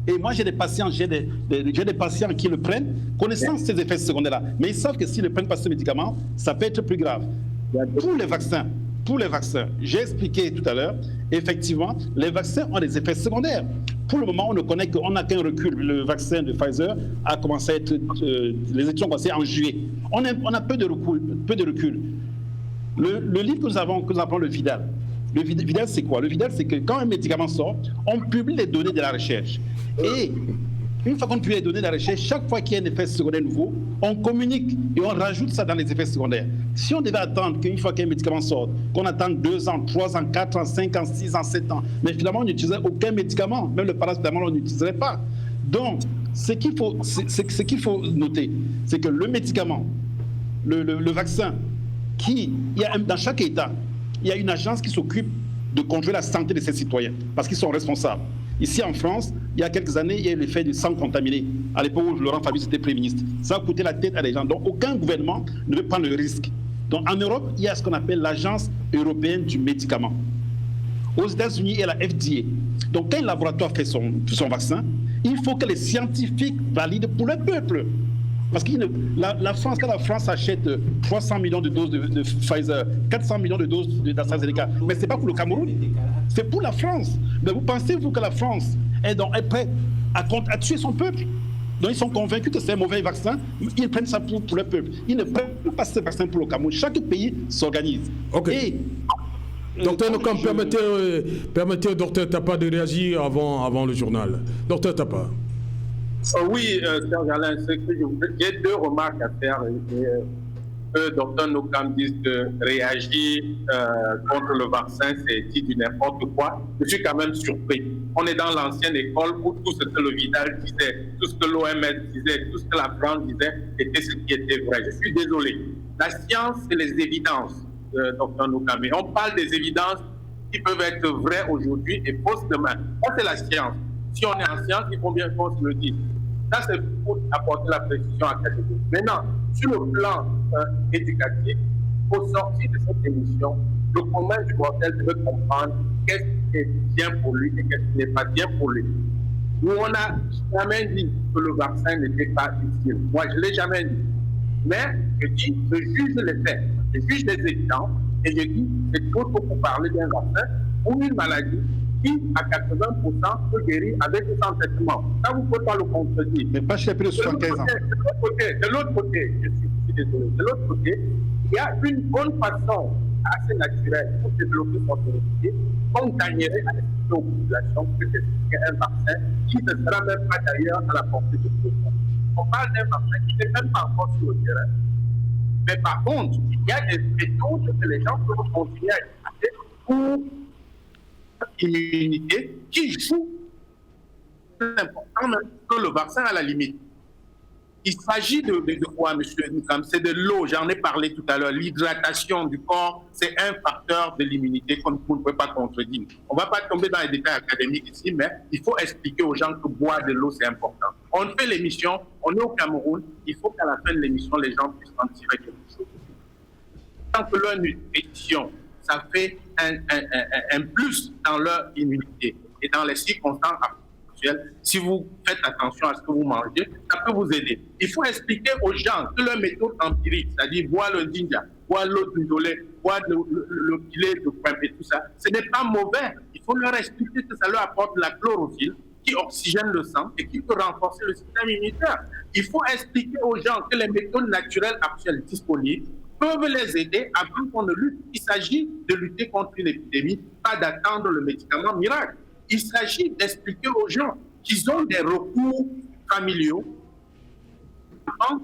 Et moi, j'ai des patients qui le prennent, connaissant ces effets secondaires-là. Mais ils savent que s'ils ne prennent pas ce médicament, ça peut être plus grave. Pour les vaccins, j'ai expliqué tout à l'heure, effectivement, les vaccins ont des effets secondaires. Pour le moment, on ne connaît qu'on n'a qu'un recul. Le vaccin de Pfizer a commencé à être, les études ont commencé en juillet. On a peu de recul. Le livre que nous appelons le Vidal. Le Vidal, c'est quoi? Le Vidal, c'est que quand un médicament sort, on publie les données de la recherche. Et une fois qu'on publie les données de la recherche, chaque fois qu'il y a un effet secondaire nouveau, on communique et on rajoute ça dans les effets secondaires. Si on devait attendre qu'une fois qu'un médicament sort, qu'on attend 2 ans, 3 ans, 4 ans, 5 ans, 6 ans, 7 ans, mais finalement on n'utiliserait aucun médicament, même le paracétamol on n'utiliserait pas. Donc, ce qu'il faut noter, c'est que le médicament, le vaccin, dans chaque État, il y a une agence qui s'occupe de contrôler la santé de ses citoyens, parce qu'ils sont responsables. Ici en France, il y a quelques années, il y a eu l'effet du sang contaminé. À l'époque où Laurent Fabius était Premier ministre. Ça a coûté la tête à des gens. Donc aucun gouvernement ne veut prendre le risque. Donc en Europe, il y a ce qu'on appelle l'Agence européenne du médicament. Aux États-Unis, il y a la FDA. Donc quand un laboratoire fait son vaccin, il faut que les scientifiques valident pour le peuple. Parce que quand la France achète 300 millions de doses de Pfizer, 400 millions de doses d'AstraZeneca, mais ce n'est pas pour le Cameroun, c'est pour la France. Mais vous pensez-vous que la France est prête à tuer son peuple? Donc ils sont convaincus que c'est un mauvais vaccin, ils prennent ça pour le peuple. Ils ne prennent pas ce vaccin pour le Cameroun. Chaque pays s'organise.
Okay. Docteur Nokam, permettez au docteur Tapa de réagir avant le journal. Docteur Tapa.
Oui, Serge Alain, j'ai 2 remarques à faire. Docteur Nokam dit que réagir contre le vaccin, c'est dit du n'importe quoi. Je suis quand même surpris. On est dans l'ancienne école où tout ce que le Vidal disait, tout ce que l'OMS disait, tout ce que la France disait était ce qui était vrai. Je suis désolé. La science, c'est les évidences, docteur Nokam. On parle des évidences qui peuvent être vraies aujourd'hui et fausses demain. Ça, c'est la science. Si on est en science, il faut bien qu'on se le dise. Ça, c'est pour apporter la précision académique. Maintenant, sur le plan éducatif, au sortir de cette émission, le commun du mortel devait comprendre qu'est-ce qui est bien pour lui et qu'est-ce qui n'est pas bien pour lui. Nous, on n'a jamais dit que le vaccin n'était pas utile. Moi, je ne l'ai jamais dit. Mais je dis, je juge les faits, je juge les évidents et je dis, c'est trop pour parler d'un vaccin ou une maladie qui, à 80%, peut guérir avec ou sans traitement. Ça, vous ne pouvez pas le contredire.
Mais pas chez plus de 75 ans.
De l'autre côté, je suis désolé, de l'autre côté, il y a une bonne façon assez naturelle pour développer son immunité, qu'on gagnerait à expliquer aux populations que c'est un vaccin qui ne sera même pas d'ailleurs à la portée de tout le monde. On parle d'un vaccin qui n'est même pas encore sur le terrain. Mais par contre, il y a des méthodes que les gens peuvent continuer à utiliser pour immunité qui joue plus important même que le vaccin à la limite. Il s'agit de quoi, monsieur Nukam? C'est de l'eau, j'en ai parlé tout à l'heure. L'hydratation du corps, c'est un facteur de l'immunité qu'on ne peut pas contredire. On ne va pas tomber dans les détails académiques ici, mais il faut expliquer aux gens que boire de l'eau, c'est important. On fait l'émission, on est au Cameroun, il faut qu'à la fin de l'émission, les gens puissent en tirer quelque chose. Tant que leur nutrition, ça fait un plus dans leur immunité. Et dans les circonstances actuelles, si vous faites attention à ce que vous mangez, ça peut vous aider. Il faut expliquer aux gens que leur méthode empirique, c'est-à-dire boire le ginger, boire l'eau d'indolé, boire le filet de crème et tout ça, ce n'est pas mauvais. Il faut leur expliquer que ça leur apporte la chlorophylle qui oxygène le sang et qui peut renforcer le système immunitaire. Il faut expliquer aux gens que les méthodes naturelles actuelles disponibles peuvent les aider avant qu'on ne lutte. Il s'agit de lutter contre une épidémie, pas d'attendre le médicament miracle. Il s'agit d'expliquer aux gens qu'ils ont des recours familiaux avant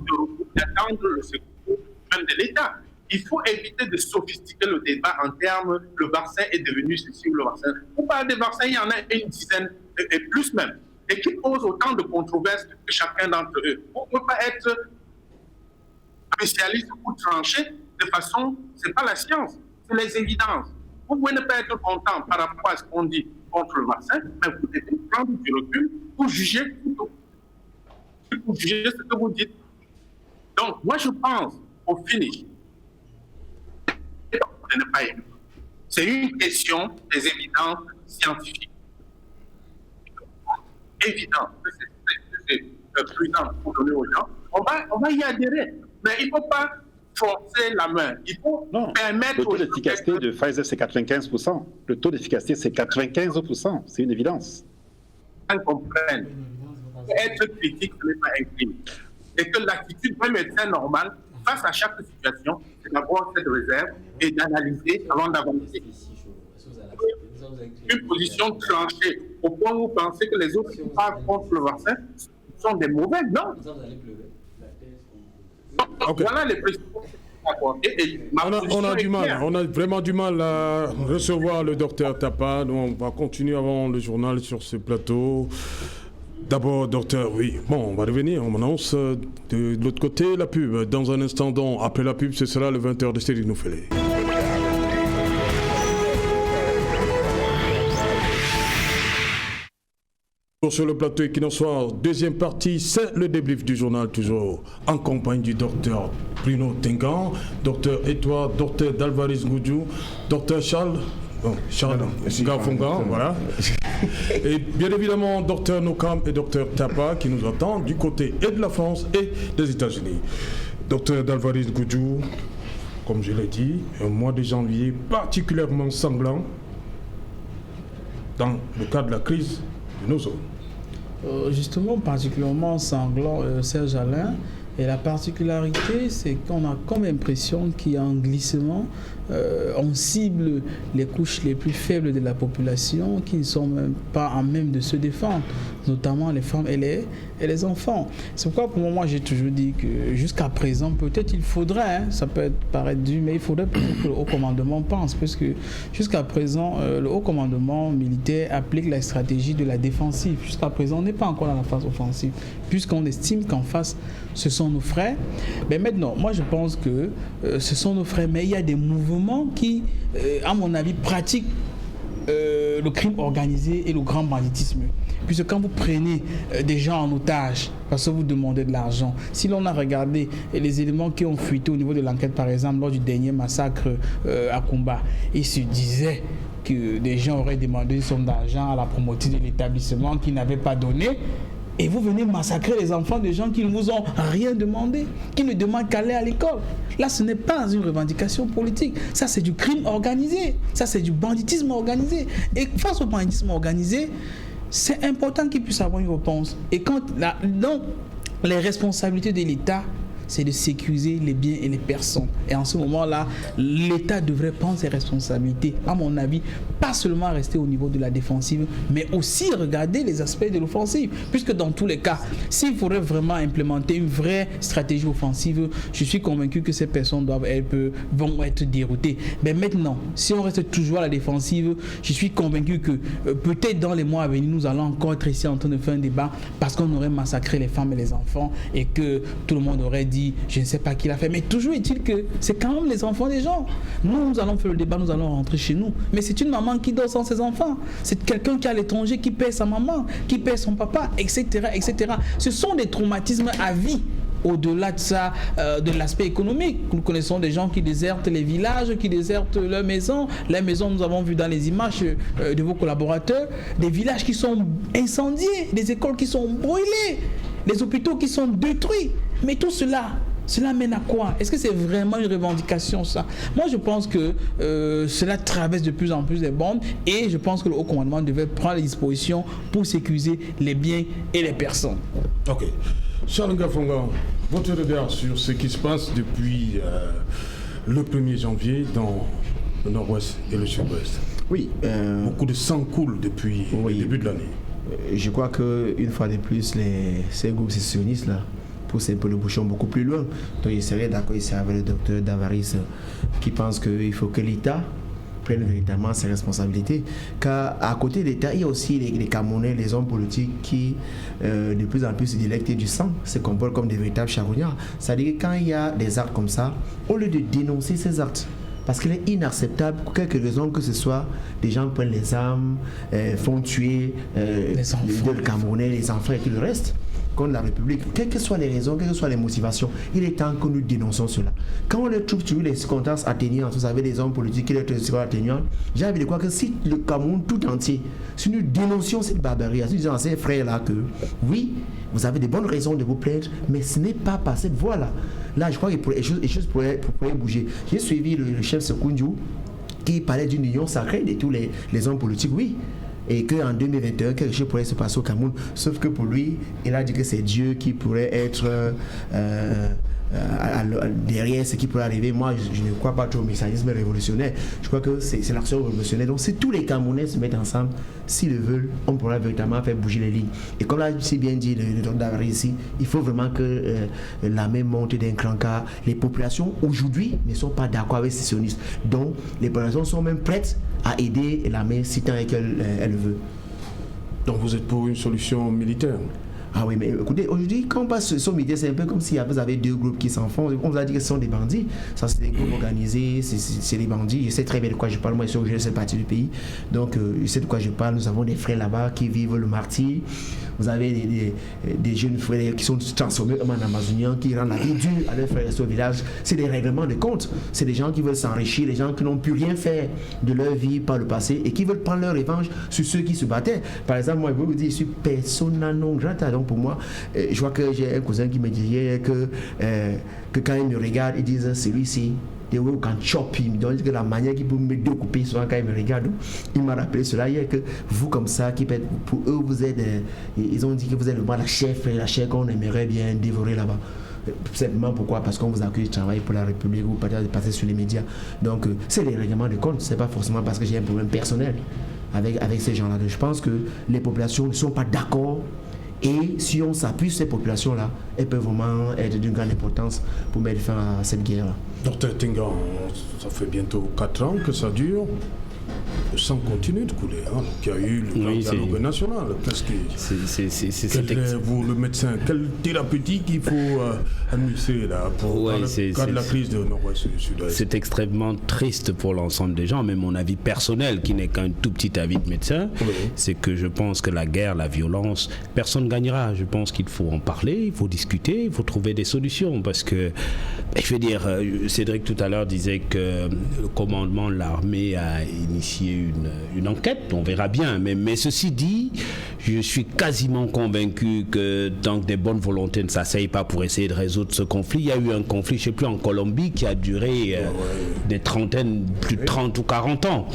d'attendre le secours même de l'État. Il faut éviter de sophistiquer le débat en termes le vaccin est devenu ceci ou le vaccin. Pour parler des vaccins, il y en a une dizaine et plus même, et qui posent autant de controverses que chacun d'entre eux. On ne peut pas être spécialiste ou trancher de façon, ce n'est pas la science, c'est les évidences. Vous pouvez ne pas être content par rapport à ce qu'on dit contre le vaccin, mais vous devez prendre du recul pour juger plutôt. Pour juger ce que vous dites. Donc, moi, je pense, au finish, c'est une question des évidences scientifiques. Évident que c'est prudent pour donner aux gens. On va y adhérer, mais il ne faut pas forcer la main. Il faut permettre...
Le taux d'efficacité de Pfizer, c'est 95%. Le taux d'efficacité, c'est 95%. C'est une évidence.
Les gens comprennent. Être critique, ce n'est pas un crime. Et que l'attitude d'un médecin normal, face à chaque situation, c'est d'avoir cette réserve et d'analyser avant d'avancer. Une position tranchée, au point où vous pensez que les autres qui parlent contre le vaccin sont des mauvais, non.
Okay.
Voilà les précisions.
On a du mal, on a vraiment du mal à recevoir le docteur Tapa. Donc on va continuer avant le journal sur ce plateau. D'abord, docteur, oui. Bon, on va revenir. On annonce de l'autre côté la pub. Dans un instant, donc, après la pub, ce sera le 20h de Cédric Noufélé. Sur le plateau Equinox Soir, deuxième partie, c'est le débrief du journal, toujours en compagnie du docteur Bruno Tengan, docteur Étoile, docteur Dalvaris Goudjou, docteur Charles Gafongan, voilà. Et bien évidemment, docteur Nokam et docteur Tapa qui nous attendent du côté et de la France et des États-Unis. Docteur Dalvaris Goudjou, comme je l'ai dit, un mois de janvier particulièrement sanglant dans le cadre de la crise de nos zones.
Justement, particulièrement sanglant, Serge Alain. Et la particularité, c'est qu'on a comme l'impression qu'il y a un glissement. On cible les couches les plus faibles de la population qui ne sont même pas en même de se défendre, notamment les femmes et les enfants. C'est pourquoi pour moi j'ai toujours dit que jusqu'à présent, peut-être il faudrait, ça peut paraître dur, mais il faudrait peut-être que le haut commandement pense, parce que jusqu'à présent, le haut commandement militaire applique la stratégie de la défensive. Jusqu'à présent, on n'est pas encore dans la phase offensive, puisqu'on estime qu'en face, ce sont nos frères. Mais maintenant, moi je pense que ce sont nos frères, mais il y a des mouvements qui, à mon avis, pratiquent le crime organisé et le grand banditisme. Puisque quand vous prenez des gens en otage parce que vous demandez de l'argent, si l'on a regardé les éléments qui ont fuité au niveau de l'enquête, par exemple, lors du dernier massacre à Kumba, il se disait que des gens auraient demandé une somme d'argent à la promotrice de l'établissement qui n'avait pas donné. Et vous venez massacrer les enfants des gens qui ne vous ont rien demandé, qui ne demandent qu'à aller à l'école. Là, ce n'est pas une revendication politique. Ça, c'est du crime organisé. Ça, c'est du banditisme organisé. Et face au banditisme organisé, c'est important qu'il puisse avoir une réponse. Et quand donc, les responsabilités de l'État, c'est de sécuriser les biens et les personnes. Et en ce moment-là, l'État devrait prendre ses responsabilités, à mon avis, pas seulement rester au niveau de la défensive, mais aussi regarder les aspects de l'offensive. Puisque dans tous les cas, s'il faudrait vraiment implémenter une vraie stratégie offensive, je suis convaincu que ces personnes vont être déroutées. Mais maintenant, si on reste toujours à la défensive, je suis convaincu que peut-être dans les mois à venir, nous allons encore être ici en train de faire un débat parce qu'on aurait massacré les femmes et les enfants et que tout le monde aurait dit je ne sais pas qui l'a fait. Mais toujours est-il que c'est quand même les enfants des gens. Nous allons faire le débat, nous allons rentrer chez nous. Mais c'est une maman qui dort sans ses enfants. C'est quelqu'un qui est à l'étranger qui paie sa maman, qui paie son papa, etc., etc. Ce sont des traumatismes à vie. Au-delà de ça, de l'aspect économique, nous connaissons des gens qui désertent les villages, qui désertent leurs maisons. Les maisons, nous avons vu dans les images de vos collaborateurs, des villages qui sont incendiés, des écoles qui sont brûlées, les hôpitaux qui sont détruits. Mais tout cela mène à quoi? Est-ce que c'est vraiment une revendication, ça? Moi, je pense que cela traverse de plus en plus les bornes et je pense que le haut commandement devait prendre les dispositions pour sécuriser les biens et les personnes.
Ok. Charles Ngafonga, votre regard sur ce qui se passe depuis le 1er janvier dans le nord-ouest et le sud-ouest.
Oui.
Beaucoup de sang coule depuis le début de l'année.
Je crois qu'une fois de plus, ces groupes sécessionnistes-là poussent un peu le bouchon beaucoup plus loin. Donc il serait d'accord ici avec le docteur Davaris qui pense qu'il faut que l'État prenne véritablement ses responsabilités. Car à côté de l'État, il y a aussi les Camerounais, les hommes politiques qui de plus en plus se délectent du sang, se comportent comme des véritables charognards. C'est-à-dire que quand il y a des actes comme ça, au lieu de dénoncer ces actes, parce qu'il est inacceptable, pour quelque raison que ce soit, des gens prennent les armes, font tuer les Camerounais, les enfants et tout le reste, contre la République, quelles que soient les raisons, quelles que soient les motivations, il est temps que nous dénonçons cela. Quand on les trouve sur les circonstances atténuantes, vous savez, les hommes politiques qui les trouvent atténuantes, j'ai envie de croire que si le Cameroun tout entier, si nous dénoncions cette barbarie, si nous disons à ces frères-là que oui, vous avez des bonnes raisons de vous plaindre, mais ce n'est pas par cette voie-là. Là, je crois que les choses pourraient bouger. J'ai suivi le chef Sekoundiou qui parlait d'une union sacrée de tous les hommes politiques, oui. Et qu'en 2021, quelque chose pourrait se passer au Cameroun. Sauf que pour lui, il a dit que c'est Dieu qui pourrait être derrière ce qui pourrait arriver. Moi, je ne crois pas trop au mécanisme révolutionnaire. Je crois que c'est l'action révolutionnaire. Donc, si tous les Camerounais se mettent ensemble, s'ils le veulent, on pourra véritablement faire bouger les lignes. Et comme l'a si bien dit le docteur Davary ici, il faut vraiment que l'armée monte d'un cran, car les populations aujourd'hui ne sont pas d'accord avec ces sionistes. Donc, les populations sont même prêtes à aider l'armée si tant est qu'elle veut.
Donc, vous êtes pour une solution militaire?
Ah oui, mais écoutez, aujourd'hui, quand on passe sur Midi, c'est un peu comme si vous avez deux groupes qui s'enfoncent. On vous a dit que ce sont des bandits. Ça, c'est des groupes organisés, c'est des bandits. Je sais très bien de quoi je parle. Moi, je suis originaire de cette partie du pays. Donc, je sais de quoi je parle. Nous avons des frères là-bas qui vivent le martyre. Vous avez des jeunes frères qui sont transformés en Amazoniens, qui rendent la vie dure à leurs frères au village. C'est des règlements de compte. C'est des gens qui veulent s'enrichir, des gens qui n'ont pu rien faire de leur vie par le passé et qui veulent prendre leur revanche sur ceux qui se battaient. Par exemple, moi, je vous dis, je suis persona non grata. Donc, pour moi, je vois que j'ai un cousin qui me disait que quand il me regarde, ils disent celui-ci, the way you can chop him. Donc, la manière qu'il peut me découper, souvent quand il me regarde, il m'a rappelé cela hier, que vous, comme ça, pour eux, vous êtes, ils ont dit que vous êtes la chair qu'on aimerait bien dévorer là-bas. Simplement pourquoi? Parce qu'on vous accuse de travailler pour la République ou peut-être de passer sur les médias. Donc, c'est des règlements de compte, c'est pas forcément parce que j'ai un problème personnel avec ces gens-là. Je pense que les populations ne sont pas d'accord. Et si on s'appuie sur ces populations-là, elles peuvent vraiment être d'une grande importance pour mettre fin à cette guerre-là.
Docteur Tenga, ça fait bientôt 4 ans que ça dure. Le sang continue de couler. Hein. Il y a eu le dialogue national. Vous, le médecin, quelle thérapeutique il faut administrer là, pour le cas de la crise de Nord-Ouest et Sud-Ouest?
C'est extrêmement triste pour l'ensemble des gens, mais mon avis personnel, qui n'est qu'un tout petit avis de médecin, c'est que je pense que la guerre, la violence, personne ne gagnera. Je pense qu'il faut en parler, il faut discuter, il faut trouver des solutions. Parce que, je veux dire, Cédric tout à l'heure disait que le commandement de l'armée a initié une enquête, on verra bien. Mais ceci dit, je suis quasiment convaincu que tant que des bonnes volontés ne s'asseyent pas pour essayer de résoudre ce conflit, il y a eu un conflit, je ne sais plus, en Colombie qui a duré des trentaines, plus de 30 ou 40 ans.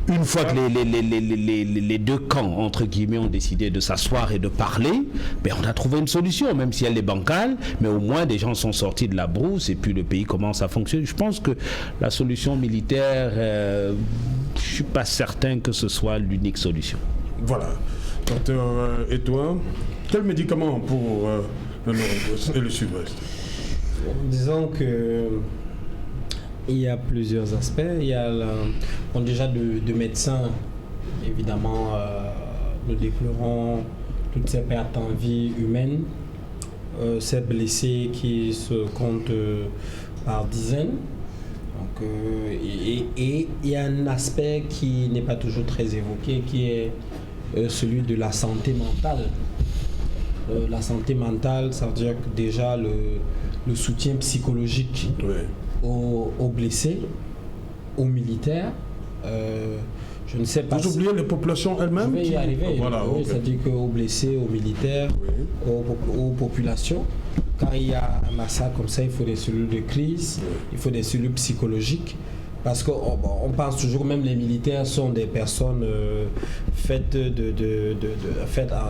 Une fois que les deux camps, entre guillemets, ont décidé de s'asseoir et de parler, ben on a trouvé une solution, même si elle est bancale, mais au moins des gens sont sortis de la brousse et puis le pays commence à fonctionner. Je pense que la solution militaire, je ne suis pas certain que ce soit l'unique solution.
Voilà. Docteur, et toi, quel médicament pour le nord-ouest et le sud-ouest?
Disons que il y a plusieurs aspects. Il y a déjà de médecins, évidemment, nous déplorons toutes ces pertes en vie humaine, ces blessés qui se comptent par dizaines. Donc, et il y a un aspect qui n'est pas toujours très évoqué, qui est celui de la santé mentale. La santé mentale, ça veut dire que déjà le soutien psychologique aux blessés, aux militaires. Je ne sais pas.
Vous oubliez les populations elles-mêmes?
Je vais y arriver.
Voilà,
oui, c'est-à-dire qu'aux blessés, aux militaires, aux populations. Quand il y a un massacre comme ça, il faut des cellules de crise, il faut des cellules psychologiques. Parce qu'on pense toujours, même les militaires sont des personnes faites ne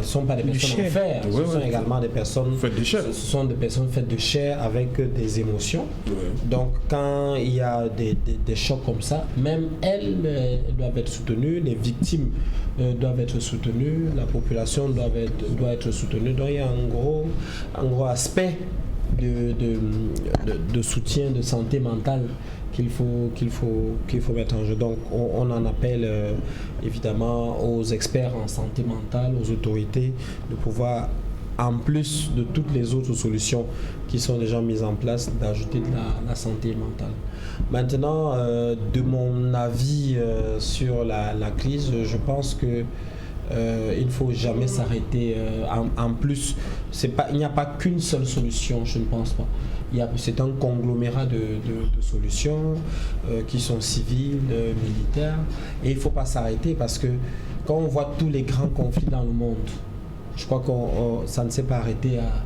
sont pas des personnes en fer, ce sont également des personnes faites de chair. Ce sont des personnes faites de chair avec des émotions. Donc quand il y a des chocs comme ça, même elles doivent être soutenues, les victimes doivent être soutenues, la population doit être soutenue. Donc il y a un gros aspect de soutien de santé mentale qu'il faut mettre en jeu. Donc on en appelle évidemment aux experts en santé mentale, aux autorités, de pouvoir, en plus de toutes les autres solutions qui sont déjà mises en place, d'ajouter de la santé mentale. Maintenant, de mon avis sur la crise, je pense que il ne faut jamais s'arrêter. En plus, il n'y a pas qu'une seule solution, je ne pense pas. C'est un conglomérat de solutions qui sont civiles, militaires, et il ne faut pas s'arrêter parce que quand on voit tous les grands conflits dans le monde, je crois que ça ne s'est pas arrêté à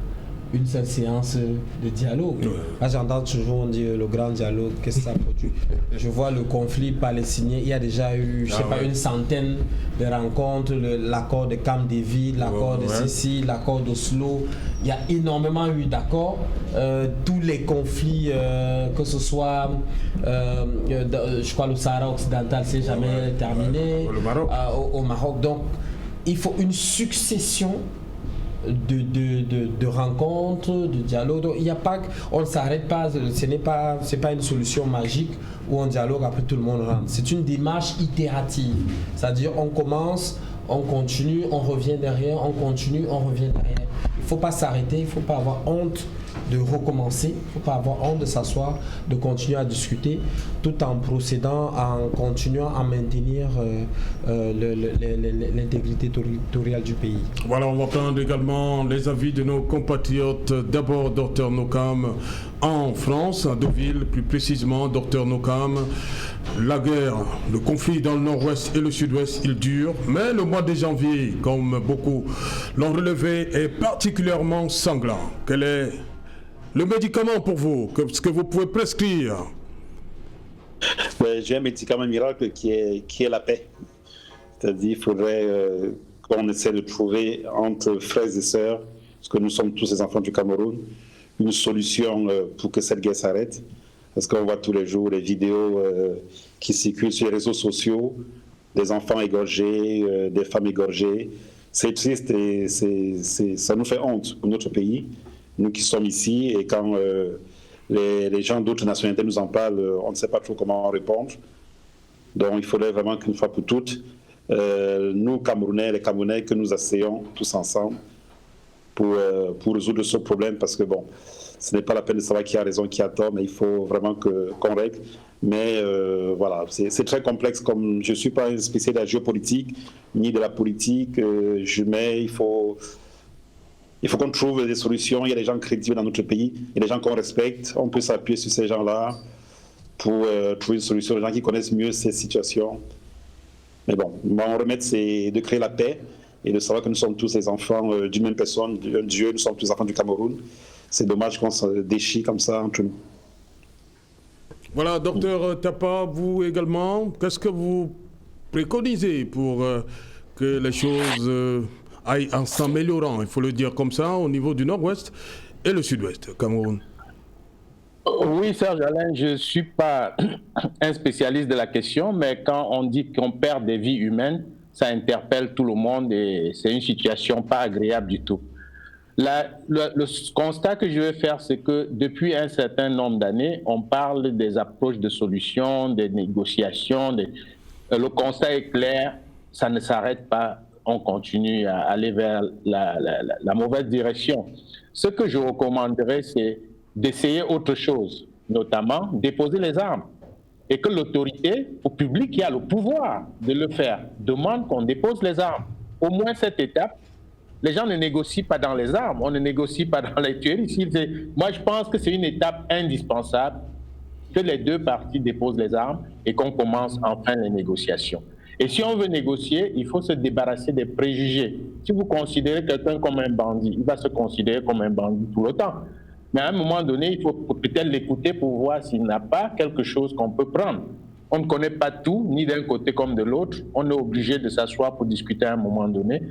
une seule séance de dialogue. J'entends toujours dire le grand dialogue, qu'est-ce que ça produit? Je vois le conflit palestinien, il y a déjà eu, une centaine de rencontres, l'accord de Camp David, l'accord de Sicile, l'accord d'Oslo. Il y a énormément eu d'accords. Tous les conflits, que ce soit, je crois, le Sahara occidental, c'est jamais terminé.
Le Maroc.
Au Maroc. Donc, il faut une succession de rencontres, de dialogues. Donc, on ne s'arrête pas, c'est pas une solution magique où on dialogue, après tout le monde rentre. C'est une démarche itérative. C'est-à-dire, on commence, on continue, on revient derrière, on continue, on revient derrière. Il ne faut pas s'arrêter, il ne faut pas avoir honte de recommencer, il ne faut pas avoir honte de s'asseoir, de continuer à discuter, tout en procédant, en continuant à maintenir l'intégrité territoriale du pays.
Voilà, on va prendre également les avis de nos compatriotes. D'abord, Dr Nokam, en France, à Deauville, plus précisément, Dr Nokam. La guerre, le conflit dans le nord-ouest et le sud-ouest, il dure, mais le mois de janvier, comme beaucoup l'ont relevé, est particulièrement sanglant. Quel est le médicament pour vous, ce que vous pouvez prescrire?
J'ai un médicament miracle qui est la paix. C'est-à-dire qu'il faudrait qu'on essaie de trouver entre frères et sœurs, parce que nous sommes tous les enfants du Cameroun, une solution pour que cette guerre s'arrête. Parce qu'on voit tous les jours les vidéos qui circulent sur les réseaux sociaux, des enfants égorgés, des femmes égorgées. C'est triste et ça nous fait honte pour notre pays, nous qui sommes ici. Et quand les gens d'autres nationalités nous en parlent, on ne sait pas trop comment répondre. Donc il faudrait vraiment qu'une fois pour toutes, nous Camerounais, les Camerounais, que nous asseyons tous ensemble pour résoudre ce problème, parce que bon, ce n'est pas la peine de savoir qui a raison, qui a tort, mais il faut vraiment qu'on règle. Mais voilà, c'est très complexe. Comme je ne suis pas un spécialiste de la géopolitique, ni de la politique, mais il faut qu'on trouve des solutions. Il y a des gens crédibles dans notre pays, il y a des gens qu'on respecte. On peut s'appuyer sur ces gens-là pour trouver une solution, des gens qui connaissent mieux ces situations. Mais bon, mon remède, c'est de créer la paix et de savoir que nous sommes tous les enfants d'une même personne, d'un Dieu, nous sommes tous les enfants du Cameroun. C'est dommage qu'on se déchire comme ça entre nous.
Voilà, docteur Tapa, vous également, qu'est-ce que vous préconisez pour que les choses aillent en s'améliorant, il faut le dire comme ça, au niveau du nord-ouest et le sud-ouest, Cameroun?
Oui, Serge Alain, je ne suis pas un spécialiste de la question, mais quand on dit qu'on perd des vies humaines, ça interpelle tout le monde et c'est une situation pas agréable du tout. Le constat que je vais faire, c'est que depuis un certain nombre d'années, on parle des approches de solutions, des négociations. Le constat est clair, ça ne s'arrête pas, on continue à aller vers la mauvaise direction. Ce que je recommanderais, c'est d'essayer autre chose, notamment déposer les armes. Et que l'autorité, au public qui a le pouvoir de le faire, demande qu'on dépose les armes. Au moins cette étape, les gens ne négocient pas dans les armes, on ne négocie pas dans les tueries. Moi, je pense que c'est une étape indispensable que les deux parties déposent les armes et qu'on commence enfin les négociations. Et si on veut négocier, il faut se débarrasser des préjugés. Si vous considérez quelqu'un comme un bandit, il va se considérer comme un bandit tout le temps. Mais à un moment donné, il faut peut-être l'écouter pour voir s'il n'a pas quelque chose qu'on peut prendre. On ne connaît pas tout, ni d'un côté comme de l'autre. On est obligé de s'asseoir pour discuter à un moment donné.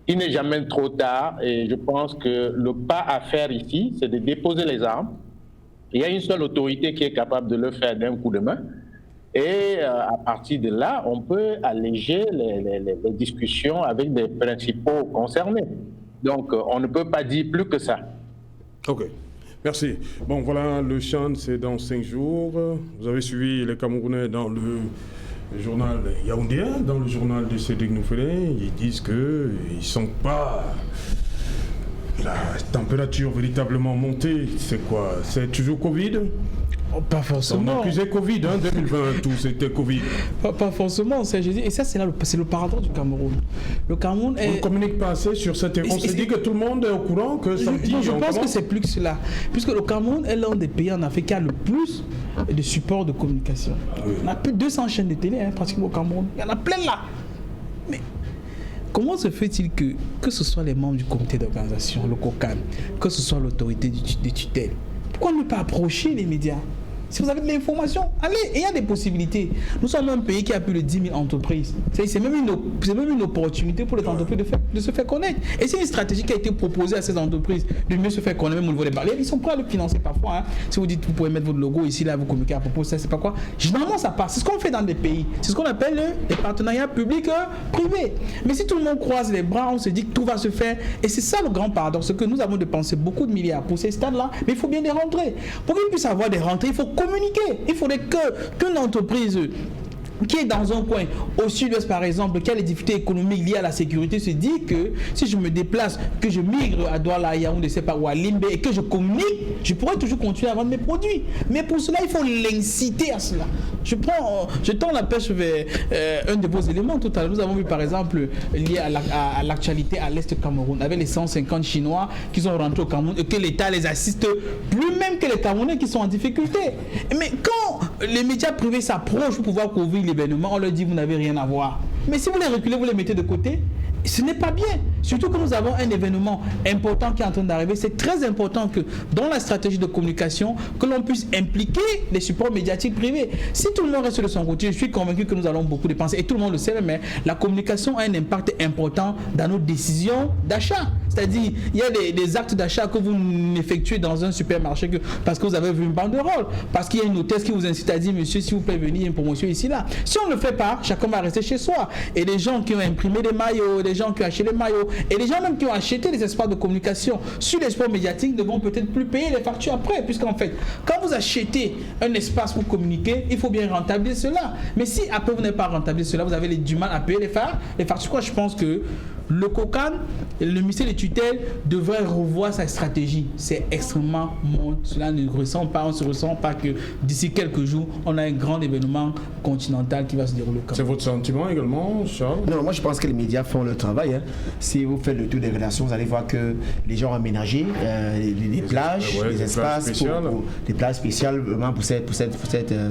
Il n'est jamais trop tard et je pense que le pas à faire ici, c'est de déposer les armes. Il y a une seule autorité qui est capable de le faire d'un coup de main. Et à partir de là, on peut alléger les discussions avec des principaux concernés. Donc, on ne peut pas dire plus que ça.
Ok. Merci. Bon, voilà, le CHAN, c'est dans 5 jours. Vous avez suivi les Camerounais dans le journal yaoundéen, dans le journal de Cédric Noufélé. Ils disent qu'ils ne sentent pas la température véritablement montée. C'est quoi? C'est toujours Covid?
Oh, pas forcément.
On accusait Covid, 2020, tout c'était Covid.
Pas forcément, et ça c'est le paradoxe du Cameroun. Le Cameroun
on ne communique pas assez sur cette... On se dit que tout le monde est au courant que samedi...
Je pense que c'est plus que cela. Puisque le Cameroun est l'un des pays en Afrique qui a le plus de support de communication. Oui. On a plus de 200 chaînes de télé pratiquement au Cameroun. Il y en a plein là. Mais comment se fait-il que ce soit les membres du comité d'organisation, le COCAN, que ce soit l'autorité de tutelle, pourquoi ne pas approcher les médias? Si vous avez de l'information, allez, il y a des possibilités. Nous sommes un pays qui a plus de 10 000 entreprises. C'est même une opportunité pour les entreprises de se faire connaître. Et c'est une stratégie qui a été proposée à ces entreprises de mieux se faire connaître, même au niveau des barrières. Ils sont prêts à le financer parfois. Si vous dites, vous pouvez mettre votre logo ici, là, vous communiquez à propos de ça, c'est pas quoi. Généralement, ça passe. C'est ce qu'on fait dans des pays. C'est ce qu'on appelle les partenariats publics-privés. Mais si tout le monde croise les bras, on se dit que tout va se faire. Et c'est ça le grand paradoxe, c'est que nous avons dépensé beaucoup de milliards pour ces stades-là, mais il faut bien les rentrer. Pour qu'ils puissent avoir des rentrées, il faut communiquer. Il faudrait qu'une entreprise qui est dans un coin au sud-ouest par exemple, qui a les difficultés économiques liées à la sécurité, se dit que si je me déplace, que je migre à Douala, à Yaoundé, c'est pas, ou à Limbe, et que je communique, je pourrais toujours continuer à vendre mes produits. Mais pour cela, il faut l'inciter à cela. Je tends la pêche vers un de vos éléments tout à l'heure. Nous avons vu par exemple lié à l'actualité à l'est du Cameroun, avec les 150 Chinois qui sont rentrés au Cameroun et que l'État les assiste plus même que les Camerounais qui sont en difficulté. Mais quand les médias privés s'approchent pour pouvoir couvrir l'événement, on leur dit vous n'avez rien à voir. Mais si vous les reculez, vous les mettez de côté, ce n'est pas bien. Surtout que nous avons un événement important qui est en train d'arriver. C'est très important que dans la stratégie de communication, que l'on puisse impliquer les supports médiatiques privés. Si tout le monde reste de son côté, je suis convaincu que nous allons beaucoup dépenser. Et tout le monde le sait, mais la communication a un impact important dans nos décisions d'achat. C'est-à-dire, il y a des actes d'achat que vous effectuez dans un supermarché parce que vous avez vu une banderole, parce qu'il y a une hôtesse qui vous incite à dire, monsieur, s'il vous plaît, venez, il y a une promotion ici, là. Si on ne le fait pas, chacun va rester chez soi. Et les gens qui ont imprimé des maillots, les gens qui ont acheté des maillots, et les gens même qui ont acheté des espaces de communication sur les sports médiatiques ne vont peut-être plus payer les factures après, puisqu'en fait, quand vous achetez un espace pour communiquer, il faut bien rentabiliser cela. Mais si après vous n'avez pas rentabilisé cela, vous avez du mal à payer les factures. Je pense que le COCAN le ministère de tutelle devrait revoir sa stratégie. C'est extrêmement bon. Cela ne ressent pas, on ne se ressent pas que d'ici quelques jours, on a un grand événement continental qui va se dérouler.
C'est votre sentiment également, Charles?
Non, moi je pense que les médias font le travail. Hein. Si vous faites le tour des rédations, vous allez voir que les gens ont aménagé les plages, les espaces, des plages spéciales vraiment pour cette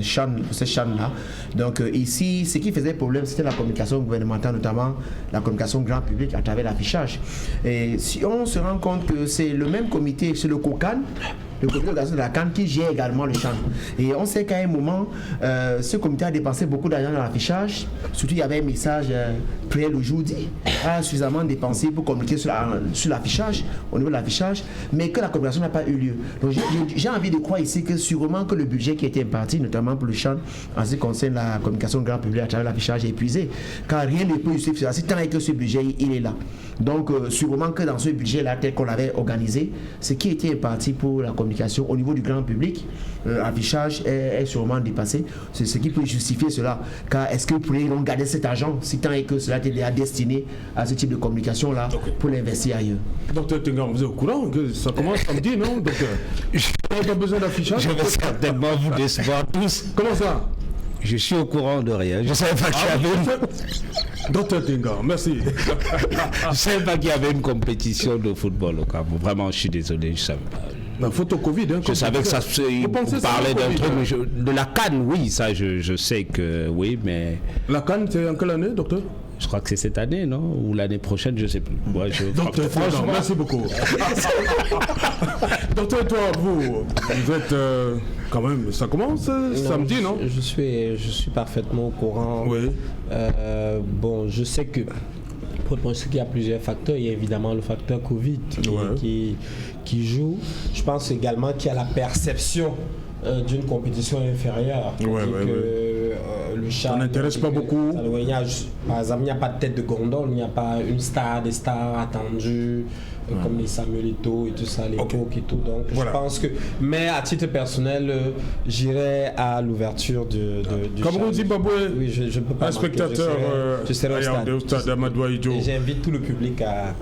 chaîne-là. Donc ici, ce qui faisait problème, c'était la communication gouvernementale, notamment la communication grand public à travers l'affichage. Et si on se rend compte que c'est le même comité, c'est le COCAN, le comité d'organisation de la CAN qui gère également le champ. Et on sait qu'à un moment, ce comité a dépensé beaucoup d'argent dans l'affichage. Surtout, il y avait un message prêt le jour dit, a suffisamment dépensé pour communiquer sur l'affichage, au niveau de l'affichage, mais que la communication n'a pas eu lieu. Donc j'ai envie de croire ici que sûrement que le budget qui a été imparti, notamment pour le champ, en ce qui concerne la communication grand public à travers l'affichage, est épuisé. Car rien ne peut justifier cela. Si tant est que ce budget, il est là. Donc sûrement que dans ce budget-là, tel qu'on l'avait organisé, ce qui a été imparti pour la communication au niveau du grand public, l'affichage est sûrement dépassé. C'est ce qui peut justifier cela. Car est-ce que vous pourriez donc garder cet argent, si tant est que cela était destiné à ce type de communication-là, pour l'investir ailleurs?
Docteur Tengan, vous êtes au courant que ça commence samedi, non? Donc, on n'a pas besoin d'affichage.
Je vais certainement vous décevoir tous.
Comment ça?
Je suis au courant de rien. Je ne savais pas qu'il y avait une...
Docteur Tengan, merci.
Je ne savais pas qu'il y avait une compétition de football au Cameroun. Vraiment, je suis désolé, je ne savais pas.
La photo Covid, hein,
je savais que ça parlait d'un truc, mais de la CAN, oui, ça je sais que oui, mais...
La CAN, c'est en quelle année, docteur?
Je crois que c'est cette année, non? Ou l'année prochaine, je ne sais plus. Moi,
Docteur, franchement, merci beaucoup. Docteur, toi, vous êtes quand même, ça commence samedi, non?
Je suis parfaitement au courant.
Oui.
Bon, je sais que pour penser qu'il y a plusieurs facteurs. Il y a évidemment le facteur Covid qui joue. Je pense également qu'il y a la perception d'une compétition inférieure. Le chat,
ça n'intéresse pas beaucoup.
Par exemple, il n'y a pas de tête de gondole, il n'y a pas des stars attendues. Comme les Samuel Eto'o et tout ça, les Coq et tout. Donc, je pense que. Mais à titre personnel, j'irai à l'ouverture du
Cameroun Zimbabwe.
Oui, je peux pas.
Un spectateur
je serai au stade
Amadou Ahidjo.
Et j'invite tout le public à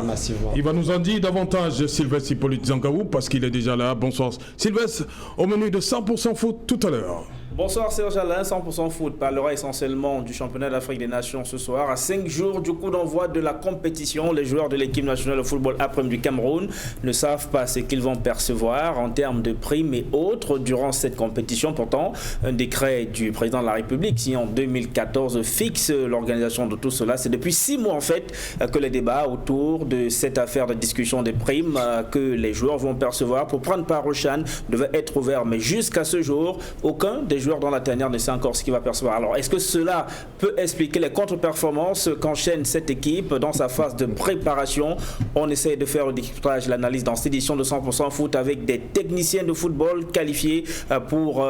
massivement.
Il va nous en dire davantage Sylvestre Hippolyte Zangaou parce qu'il est déjà là. Bonsoir Sylvestre, au menu de 100% foot tout à l'heure.
Bonsoir Serge Alain, 100% foot parlera essentiellement du championnat d'Afrique des Nations ce soir. À 5 jours du coup d'envoi de la compétition, les joueurs de l'équipe nationale de football après du Cameroun ne savent pas ce qu'ils vont percevoir en termes de primes et autres durant cette compétition. Pourtant, un décret du président de la République signé en 2014 fixe l'organisation de tout cela. C'est depuis 6 mois en fait que les débats autour de cette affaire de discussion des primes que les joueurs vont percevoir pour prendre part au CHAN devaient être ouverts. Mais jusqu'à ce jour, aucun des joueurs dans la tanière ne sait encore ce qu'il va percevoir. Alors, est-ce que cela peut expliquer les contre-performances qu'enchaîne cette équipe dans sa phase de préparation? On essaie de faire le décryptage, l'analyse dans cette édition de 100% foot avec des techniciens de football qualifiés pour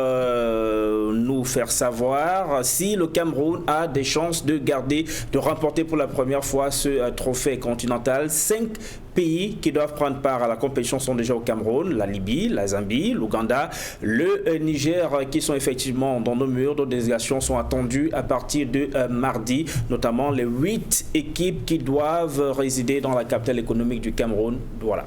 nous faire savoir si le Cameroun a des chances de remporter pour la première fois ce trophée continental. 5 pays qui doivent prendre part à la compétition sont déjà au Cameroun, la Libye, la Zambie, l'Ouganda, le Niger qui sont effectivement dans nos murs. D'autres délégations sont attendues à partir de mardi, notamment les 8 équipes qui doivent résider dans la capitale économique du Cameroun. Voilà.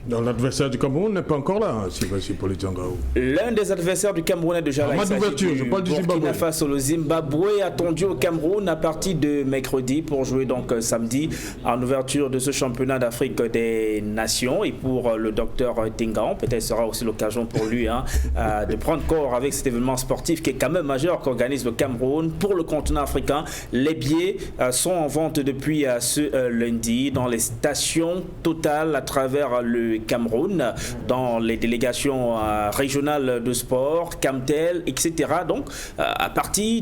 Dans l'adversaire du Cameroun n'est pas encore là, Sylvestre Hippolyte Zangaou.
L'un des adversaires du Cameroun est déjà là.
Je parle du Zimbabwe.
Face au Zimbabwe, attendu au Cameroun à partir de mercredi pour jouer donc samedi en ouverture de ce championnat d'Afrique des Nations. Et pour le docteur Tengan, peut-être sera aussi l'occasion pour lui de prendre corps avec cet événement sportif qui est quand même majeur qu'organise le Cameroun pour le continent africain. Les billets sont en vente depuis ce lundi dans les stations Total à travers le Cameroun, dans les délégations régionales de sport, Camtel, etc. Donc,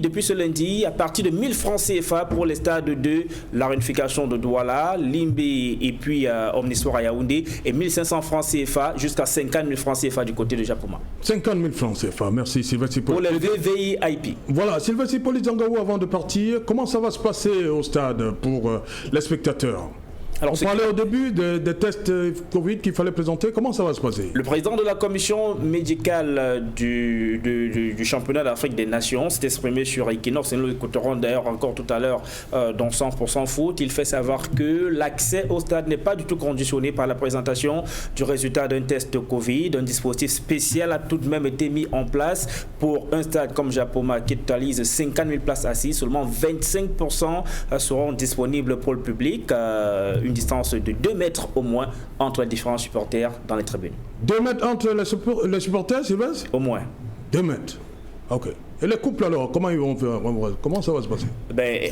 depuis ce lundi, à partir de 1000 francs CFA pour les stades de la réunification de Douala, Limbé et puis Omnisport à Yaoundé, et 1500 francs CFA jusqu'à 50 000 francs CFA du côté de Japoma.
50 000 francs CFA, merci Sylvestre Hippolyte.
Pour les VVIP.
Voilà, Sylvestre Hippolyte Zangaou, avant de partir, comment ça va se passer au stade pour les spectateurs? Alors, on parlait au début des tests Covid qu'il fallait présenter. Comment ça va se passer?
Le président de la commission médicale du du championnat d'Afrique des Nations s'est exprimé sur Equinox et nous l'écouterons d'ailleurs encore tout à l'heure dans 100% foot. Il fait savoir que l'accès au stade n'est pas du tout conditionné par la présentation du résultat d'un test de Covid. Un dispositif spécial a tout de même été mis en place pour un stade comme Japoma qui totalise 50 000 places assises. Seulement 25% seront disponibles pour le public. Une distance de 2 mètres au moins entre les différents supporters dans les tribunes.
2 mètres entre les supporters, Sylvestre?
Au moins.
2 mètres. Ok. Et les couples alors, comment ils vont faire? Comment ça va se passer?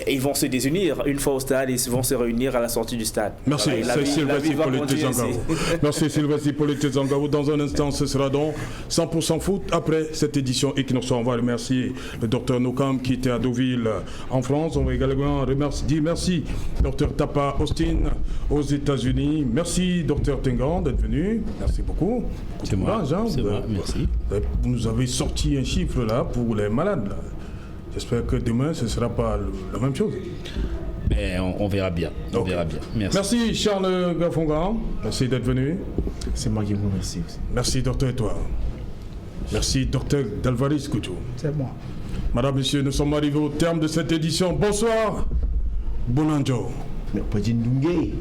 Ils vont se désunir une fois au stade, ils vont se réunir à la sortie du stade.
Merci, c'est Sylvestre Hippolyte-Zangaro. Merci Sylvestre Hippolyte-Zangaro. Dans un instant, ce sera donc 100% foot. Après cette édition Equinox, on va remercier le docteur Nokam qui était à Deauville en France. On va également dire merci docteur Tapa Austin aux États-Unis. Merci docteur Tengan d'être venu. Merci beaucoup.
C'est moi, merci.
Vous nous avez sorti un chiffre là pour les malades. J'espère que demain ce ne sera pas la même chose.
Mais on verra bien. On verra bien. Merci.
Merci Charles Gafongan. Merci d'être venu.
C'est moi qui vous remercie aussi.
Merci docteur Edouard. Merci docteur Dalvaris Coutou.
C'est moi.
Madame, Monsieur, nous sommes arrivés au terme de cette édition. Bonsoir. Bonanjo.
Mais pas dit Ndungé.